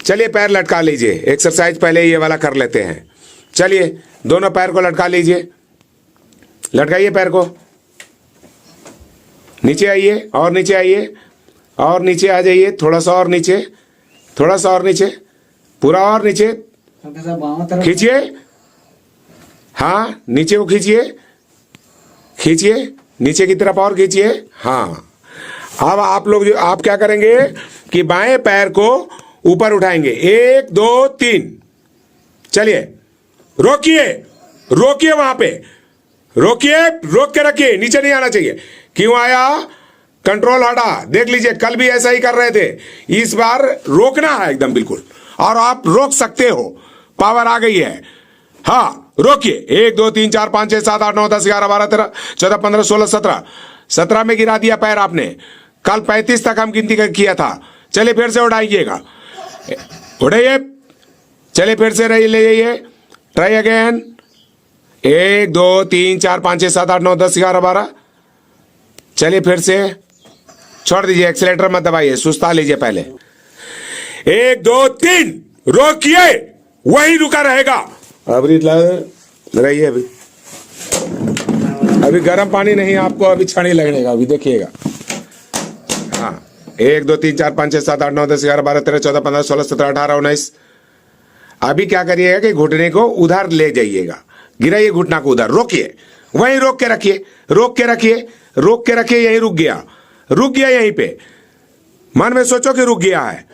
Speaker 1: चलिए पैर लटका लीजिए, एक्सरसाइज पहले ये वाला कर लेते हैं, चलिए दोनों पैर को लटका लीजिए, लटकाइए पैर को, नीचे आइए, और नीचे आ जाइए, थोड़ा सा और नीचे, पूरा और नीचे
Speaker 3: बाँव तरफ
Speaker 1: खींचिए, हाँ नीचे को खींचिए, नीचे की तरफ और खींचिए, हाँ। अब आप क्या करेंगे कि बाएं पैर को ऊपर उठाएंगे, 1 2 3, चलिए, रोकिए वहां पे, रोक के रखिए, नीचे नहीं आना चाहिए, क्यों आया, कंट्रोल हटा, देख लीजिए कल भी ऐसा ही कर रहे थे, इस बार रोकना है एकदम बिल्कुल, और आप रोक सकते हो, पावर आ गई है, हाँ रोकिए, 1 2 3 4 5 6 7 8 9 10 11 12 13 14 15 16 17 में गिरा दिया पैर आपने, कल 35 तक हम गिनती किया था, चलिए फिर से उठाइएगा, उठाइए, चलिए फिर से ले जाइए, ट्राई अगेन, 1 2 3 4 5 6 7 8 9 10 11 12, चलिए फिर से, छोड़ दीजिए, एक्सीलेटर मत दबाइए, सुस्ता लीजिए पहले, 1 2 3, रोकिए, वही रुका रहेगा, अभी लगाइए, अभी गर्म पानी नहीं, आपको अभी छानी लगने का, अभी देखिएगा, हाँ 1 2 3 4 5 6 7 8 9 10 11 12 13 14 15 16 17 18 19, अभी क्या करिएगा कि घुटने को उधर ले जाइएगा, गिराइए घुटना को उधर, रोकिए, वहीं रोक के रखिए, यहीं रुक गया यहीं पे, मन में सोचो कि रुक गया है,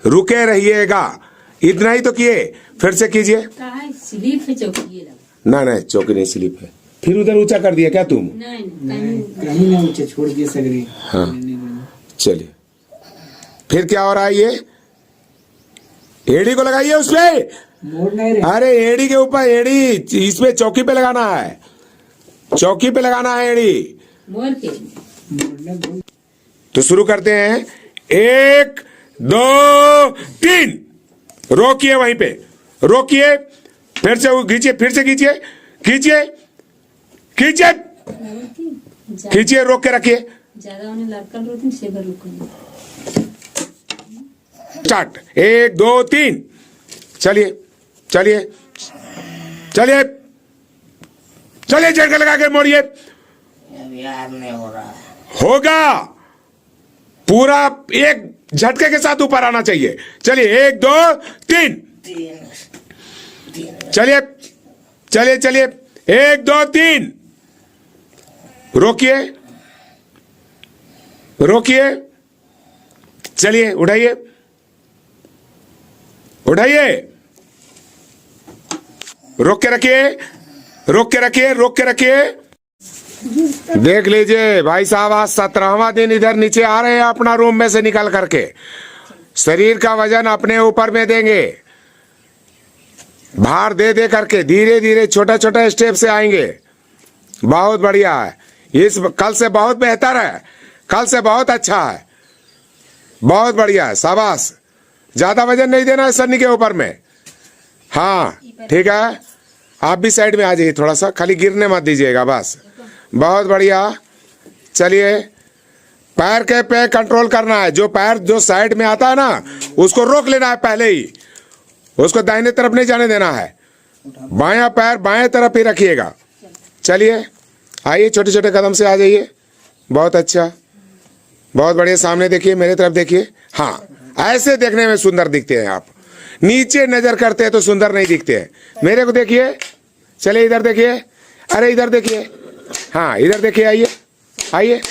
Speaker 1: रुके रहिएगा, इतना ही तो किए, फिर से कीजिए,
Speaker 4: स्लीप है चौकी
Speaker 1: ना चौकी नहीं स्लिप है, फिर उधर ऊंचा कर दिया क्या तुम,
Speaker 4: नहीं
Speaker 3: कहीं ना नीचे छोड़ दिए सगरी,
Speaker 1: हाँ चलिए, फिर क्या हो रहा है, ये एड़ी को लगाइए उस पे,
Speaker 3: मोड़ नहीं रहे,
Speaker 1: अरे एड़ी के ऊपर, एड़ी इसमें चौकी पे लगाना है, एड़ी,
Speaker 4: मोर के
Speaker 3: मोड़ने
Speaker 1: तो शुरू करते हैं, 1 2 3, रोकिए वहीं पे, रोकिए, फिर से खींचिए, फिर से खींचिए, खींचिए, खींचिए, खींचिए, रोक के रखिए।
Speaker 4: ज्यादा उन्हें लड़का रोती से भर रुको।
Speaker 1: स्टार्ट, 1 2 3, चलिए चलिए चलिए चलिए, झटका लगा के मोड़िए।
Speaker 2: अभी यार नहीं हो रहा है।
Speaker 1: होगा, पूरा एक झटके के साथ ऊपर आना चाहिए। चलिए 1 2 3, चलिए चलिए चलिए, 1 2 3, रोकिए रोकिए, चलिए उठाइए उठाइए, रोक के रखिए, रोक के रखिए, रोक के रखिए। देख लीजिए भाई साहब, आज 17वां दिन इधर नीचे आ रहे हैं अपना रूम में से निकल करके। शरीर का वजन अपने ऊपर में देंगे, भार दे दे करके धीरे धीरे छोटा छोटा स्टेप से आएंगे। बहुत बढ़िया है, इस कल से बहुत बेहतर है, कल से बहुत अच्छा है, बहुत बढ़िया है, शाबाश। ज्यादा वजन नहीं देना है सन्नी के ऊपर में। हाँ ठीक है, आप भी साइड में आ जाइए थोड़ा सा, खाली गिरने मत दीजिएगा बस। बहुत बढ़िया, चलिए पैर के पे कंट्रोल करना है। जो पैर जो साइड में आता है ना, उसको रोक लेना है पहले ही, उसको दाहिने तरफ नहीं जाने देना है। बायां पैर बाएं तरफ ही रखिएगा। चलिए आइए, छोटे छोटे कदम से आ जाइए। बहुत अच्छा, बहुत बढ़िया। सामने देखिए, मेरे तरफ देखिए। हाँ, ऐसे देखने में सुंदर दिखते हैं आप, नीचे नजर करते हैं तो सुंदर नहीं दिखते हैं। मेरे को देखिए, चलिए इधर देखिए, अरे इधर देखिए, हाँ इधर देखिए, आइए आइए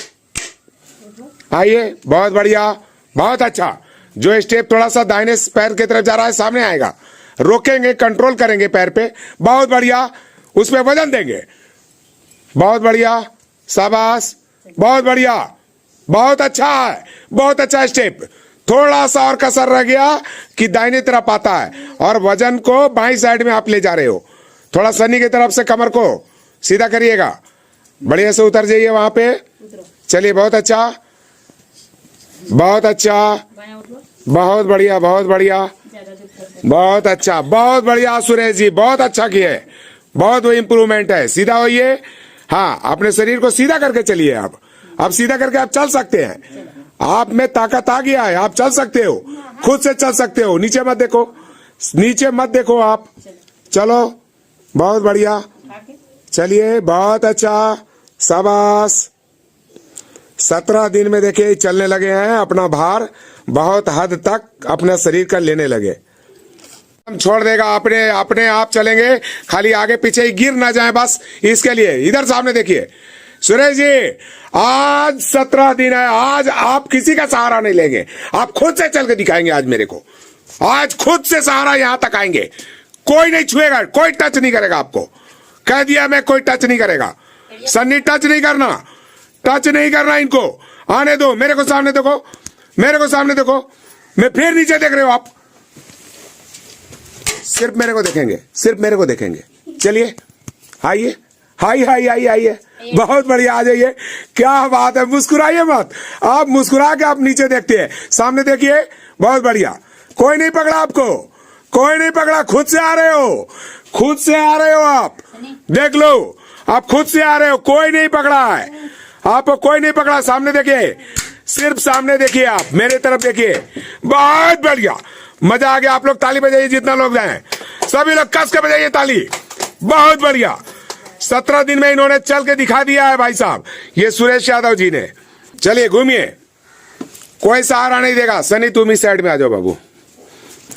Speaker 1: आइए, बहुत बढ़िया, बहुत अच्छा। जो स्टेप थोड़ा सा दाहिने पैर की तरफ जा रहा है सामने आएगा, रोकेंगे, कंट्रोल करेंगे पैर पे। बहुत बढ़िया, उस पर वजन देंगे। बहुत बढ़िया, शाबाश, बहुत बढ़िया, बहुत अच्छा है, बहुत अच्छा स्टेप। थोड़ा सा और कसर रह गया कि दाहिने तरफ आता है, और वजन को बाईं साइड में आप ले जा रहे हो। थोड़ा सनी की तरफ से कमर को सीधा करिएगा, बढ़िया से उतर जाइए वहां पे। चलिए बहुत अच्छा, बहुत अच्छा, बहुत बढ़िया, बहुत बढ़िया, बहुत अच्छा, बहुत बढ़िया सुरेश जी, बहुत अच्छा किए, बहुत वो इम्प्रूवमेंट है। सीधा होइए, हाँ अपने शरीर को सीधा करके चलिए। आप अब सीधा करके आप चल सकते हैं, आप में ताकत आ गया है, आप चल सकते हो, खुद से चल सकते हो। नीचे मत देखो, नीचे मत देखो आप, चलो बहुत बढ़िया, चलिए बहुत अच्छा, शाबाश। 17 दिन में देखिए चलने लगे हैं, अपना भार बहुत हद तक अपना शरीर का लेने लगे। हम छोड़ देगा, अपने अपने आप चलेंगे, खाली आगे पीछे ही गिर ना जाए बस, इसके लिए। इधर सामने देखिए सुरेश जी, आज 17 दिन है, आज आप किसी का सहारा नहीं लेंगे, आप खुद से चल के दिखाएंगे आज मेरे को। आज खुद से सहारा यहां तक आएंगे, कोई नहीं छुएगा, कोई टच नहीं करेगा आपको, कह दिया मैं, कोई टच नहीं करेगा। सन्नी टच नहीं करना, टच नहीं करना इनको, आने दो। मेरे को सामने देखो, मेरे को सामने देखो, मैं फिर नीचे देख रहे हो आप, सिर्फ मेरे को देखेंगे, सिर्फ मेरे को देखेंगे। चलिए आइए, हाई हाई आइए आइए, बहुत बढ़िया, आ जाइए। क्या बात है, मुस्कुराइए मत, आप मुस्कुरा के आप नीचे देखते हैं, सामने देखिए, बहुत बढ़िया। कोई नहीं पकड़ा आपको, कोई नहीं पकड़ा, खुद से आ रहे हो, खुद से आ रहे हो आप, देख लो आप खुद से आ रहे हो, कोई नहीं पकड़ा है आपको, कोई नहीं पकड़ा। सामने देखिए, सिर्फ सामने देखिए, आप मेरे तरफ देखिए, बहुत बढ़िया, मजा आ गया। आप लोग ताली बजाइए, जितना लोग हैं सभी लोग कस के बजाइए ताली, बहुत बढ़िया। 17 दिन में इन्होंने चल के दिखा दिया है भाई साहब, ये सुरेश यादव जी ने। चलिए घूमिए, कोई सहारा नहीं देगा। सनी तुम इस साइड में आ जाओ बाबू,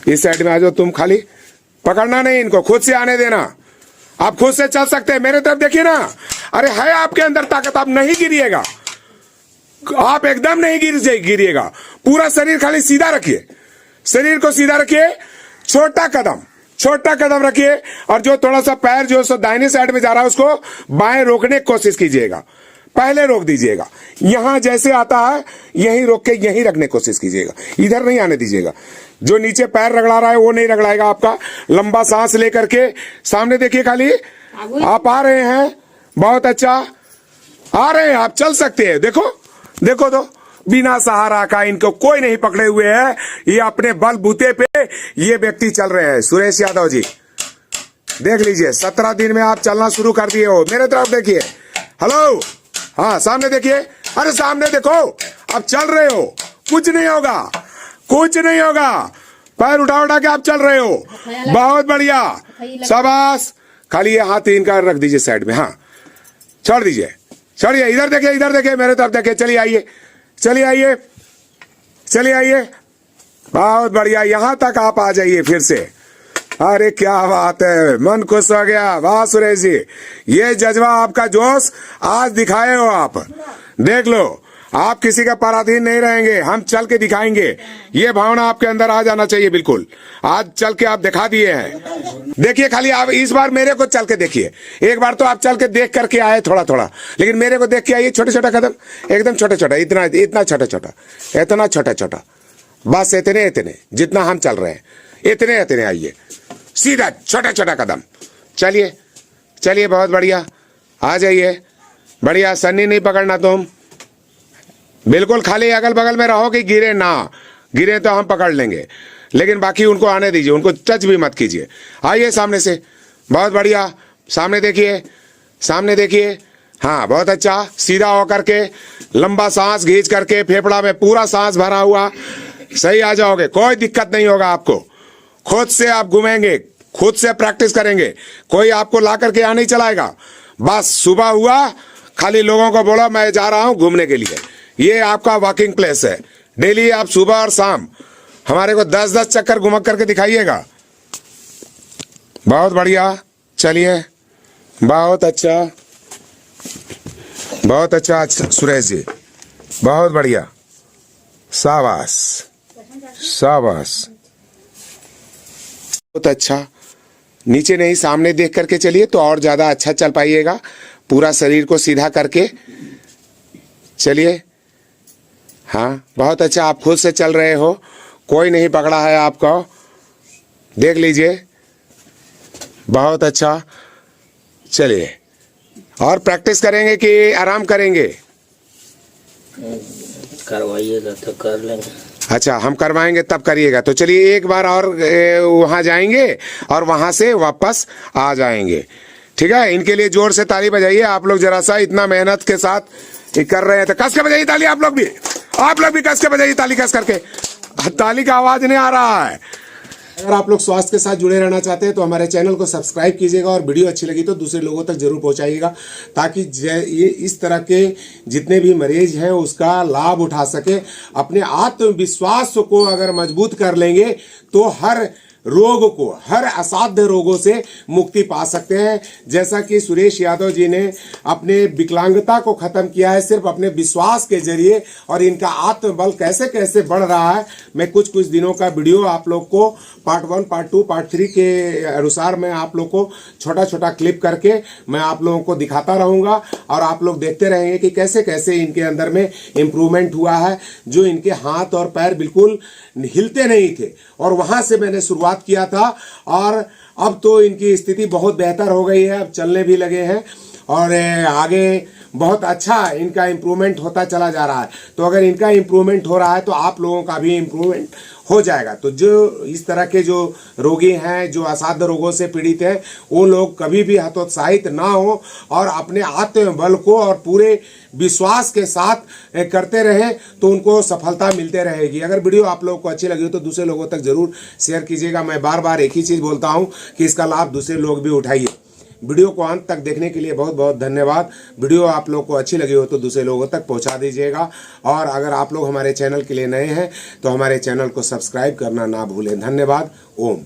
Speaker 1: इस साइड में आ जाओ, तुम खाली पकड़ना नहीं इनको, खुद से आने देना, आप खुद से चल सकते हैं। मेरे तरफ देखिए ना, अरे है आपके अंदर ताकत, आप नहीं गिरिएगा, आप एकदम नहीं गिरिएगा। पूरा शरीर खाली सीधा रखिए, शरीर को सीधा रखिए, छोटा कदम, छोटा कदम रखिए, और जो थोड़ा सा पैर जो सो दाहिने साइड में जा रहा है उसको बाएं रोकने की कोशिश कीजिएगा, पहले रोक दीजिएगा। यहां जैसे आता है यहीं रोक के यहीं रखने की कोशिश कीजिएगा, इधर नहीं आने दीजिएगा। जो नीचे पैर रगड़ा रहा है वो नहीं रगड़ाएगा आपका। लंबा सांस लेकर के सामने देखिए, खाली आप आ रहे हैं, बहुत अच्छा आ रहे हैं, आप चल सकते हैं। देखो देखो तो, बिना सहारा का, इनको कोई नहीं पकड़े हुए है, ये अपने बलबूते पे ये व्यक्ति चल रहे हैं। सुरेश यादव जी देख लीजिए, 17 दिन में आप चलना शुरू कर दिए हो। मेरे तरफ देखिए, हेलो, हाँ सामने देखिए, अरे सामने देखो, अब चल रहे हो, कुछ नहीं होगा, कुछ नहीं होगा, पैर उठा उठा के आप चल रहे हो, बहुत बढ़िया, शाबाश। खाली ये हाथ इनका रख दीजिए साइड में, हाँ छोड़ दीजिए, छोड़िए, इधर देखिए, इधर देखिए, मेरे तरफ देखिए, चलिए आइए, चलिए आइए, चलिए आइए, बहुत बढ़िया, यहां तक आप आ जाइए फिर से। अरे क्या बात है, मन खुश हो गया, वाह सुरेश जी, ये जज्बा आपका जोश आज दिखाए हो आप। देख लो, आप किसी का पराधीन नहीं रहेंगे, हम चल के दिखाएंगे, ये भावना आपके अंदर आ जाना चाहिए। बिल्कुल आज चल के आप दिखा दिए हैं। देखिए खाली आप इस बार मेरे को चल के देखिए, एक बार तो आप चल के देख करके आए थोड़ा थोड़ा, लेकिन मेरे को देख के आइए, छोटे छोटे कदम, एकदम छोटे छोटे, इतना इतना छोटा छोटा, इतना छोटा छोटा, बस इतने इतने, जितना हम चल रहे हैं इतने इतने आइए, सीधा छोटा छोटा कदम, चलिए चलिए, बहुत बढ़िया, आ जाइए, बढ़िया, सन्नी नहीं पकड़ना तुम, बिल्कुल खाली अगल बगल में रहो कि गिरे ना, गिरे तो हम पकड़ लेंगे, लेकिन बाकी उनको आने दीजिए, उनको टच भी मत कीजिए। आइए सामने से, बहुत बढ़िया, सामने देखिए, सामने देखिए, हाँ बहुत अच्छा, सीधा होकर के लंबा सांस खींच करके, फेफड़ा में पूरा सांस भरा हुआ, सही आ जाओगे, कोई दिक्कत नहीं होगा आपको, खुद से आप घूमेंगे, खुद से प्रैक्टिस करेंगे, कोई आपको ला करके यहाँ नहीं चलाएगा। बस सुबह हुआ, खाली लोगों को बोला मैं जा रहा हूं घूमने के लिए, ये आपका वॉकिंग प्लेस है, डेली आप सुबह और शाम हमारे को 10-10 चक्कर घुमा करके दिखाइएगा। बहुत बढ़िया, चलिए, बहुत अच्छा, बहुत अच्छा सुरेश जी, बहुत बढ़िया, शाबाश शाबाश, बहुत अच्छा। नीचे नहीं, सामने देख करके चलिए तो और ज्यादा अच्छा चल पाइएगा, पूरा शरीर को सीधा करके चलिए, हाँ बहुत अच्छा, आप खुद से चल रहे हो, कोई नहीं पकड़ा है आपको, देख लीजिए, बहुत अच्छा। चलिए, और प्रैक्टिस करेंगे कि आराम करेंगे?
Speaker 2: करवाइएगा तो कर लेंगे।
Speaker 1: अच्छा, हम करवाएंगे तब करिएगा, तो चलिए एक बार और वहां जाएंगे और वहां से वापस आ जाएंगे, ठीक है। इनके लिए जोर से ताली बजाइए आप लोग, जरा सा इतना मेहनत के साथ ये कर रहे हैं, तो कस के बजाइए ताली, आप लोग भी कस के बजाइए ताली, कस करके, ताली का आवाज नहीं आ रहा है। अगर आप लोग स्वास्थ्य के साथ जुड़े रहना चाहते हैं तो हमारे चैनल को सब्सक्राइब कीजिएगा, और वीडियो अच्छी लगी तो दूसरे लोगों तक जरूर पहुंचाइएगा, ताकि ये इस तरह के जितने भी मरीज हैं उसका लाभ उठा सके। अपने आत्मविश्वास को अगर मजबूत कर लेंगे तो हर रोग को, हर असाध्य रोगों से मुक्ति पा सकते हैं। जैसा कि सुरेश यादव जी ने अपने विकलांगता को खत्म किया है सिर्फ अपने विश्वास के जरिए, और इनका आत्मबल कैसे कैसे बढ़ रहा है, मैं कुछ दिनों का वीडियो आप लोग को पार्ट 1, पार्ट 2, पार्ट 3 के अनुसार मैं आप लोग को छोटा छोटा क्लिप करके मैं आप लोगों को दिखाता रहूंगा, और आप लोग देखते रहेंगे कि कैसे कैसे इनके अंदर में इम्प्रूवमेंट हुआ है। जो इनके हाथ और पैर बिल्कुल हिलते नहीं थे, और वहां से मैंने शुरुआत किया था, और अब तो इनकी स्थिति बहुत बेहतर हो गई है, अब चलने भी लगे हैं, और आगे बहुत अच्छा इनका इम्प्रूवमेंट होता चला जा रहा है। तो अगर इनका इम्प्रूवमेंट हो रहा है तो आप लोगों का भी इम्प्रूवमेंट हो जाएगा। तो जो इस तरह के जो रोगी हैं, जो असाध्य रोगों से पीड़ित हैं, वो लोग कभी भी हतोत्साहित ना हो, और अपने आत्मबल को और पूरे विश्वास के साथ करते रहें तो उनको सफलता मिलते रहेगी। अगर वीडियो आप लोगों को अच्छी लगी हो तो दूसरे लोगों तक जरूर शेयर कीजिएगा। मैं बार बार एक ही चीज़ बोलता हूँ कि इसका लाभ दूसरे लोग भी उठाइए। वीडियो को अंत तक देखने के लिए बहुत बहुत धन्यवाद। वीडियो आप लोग को अच्छी लगी हो तो दूसरे लोगों तक पहुंचा दीजिएगा, और अगर आप लोग हमारे चैनल के लिए नए हैं तो हमारे चैनल को सब्सक्राइब करना ना भूलें। धन्यवाद। ओम।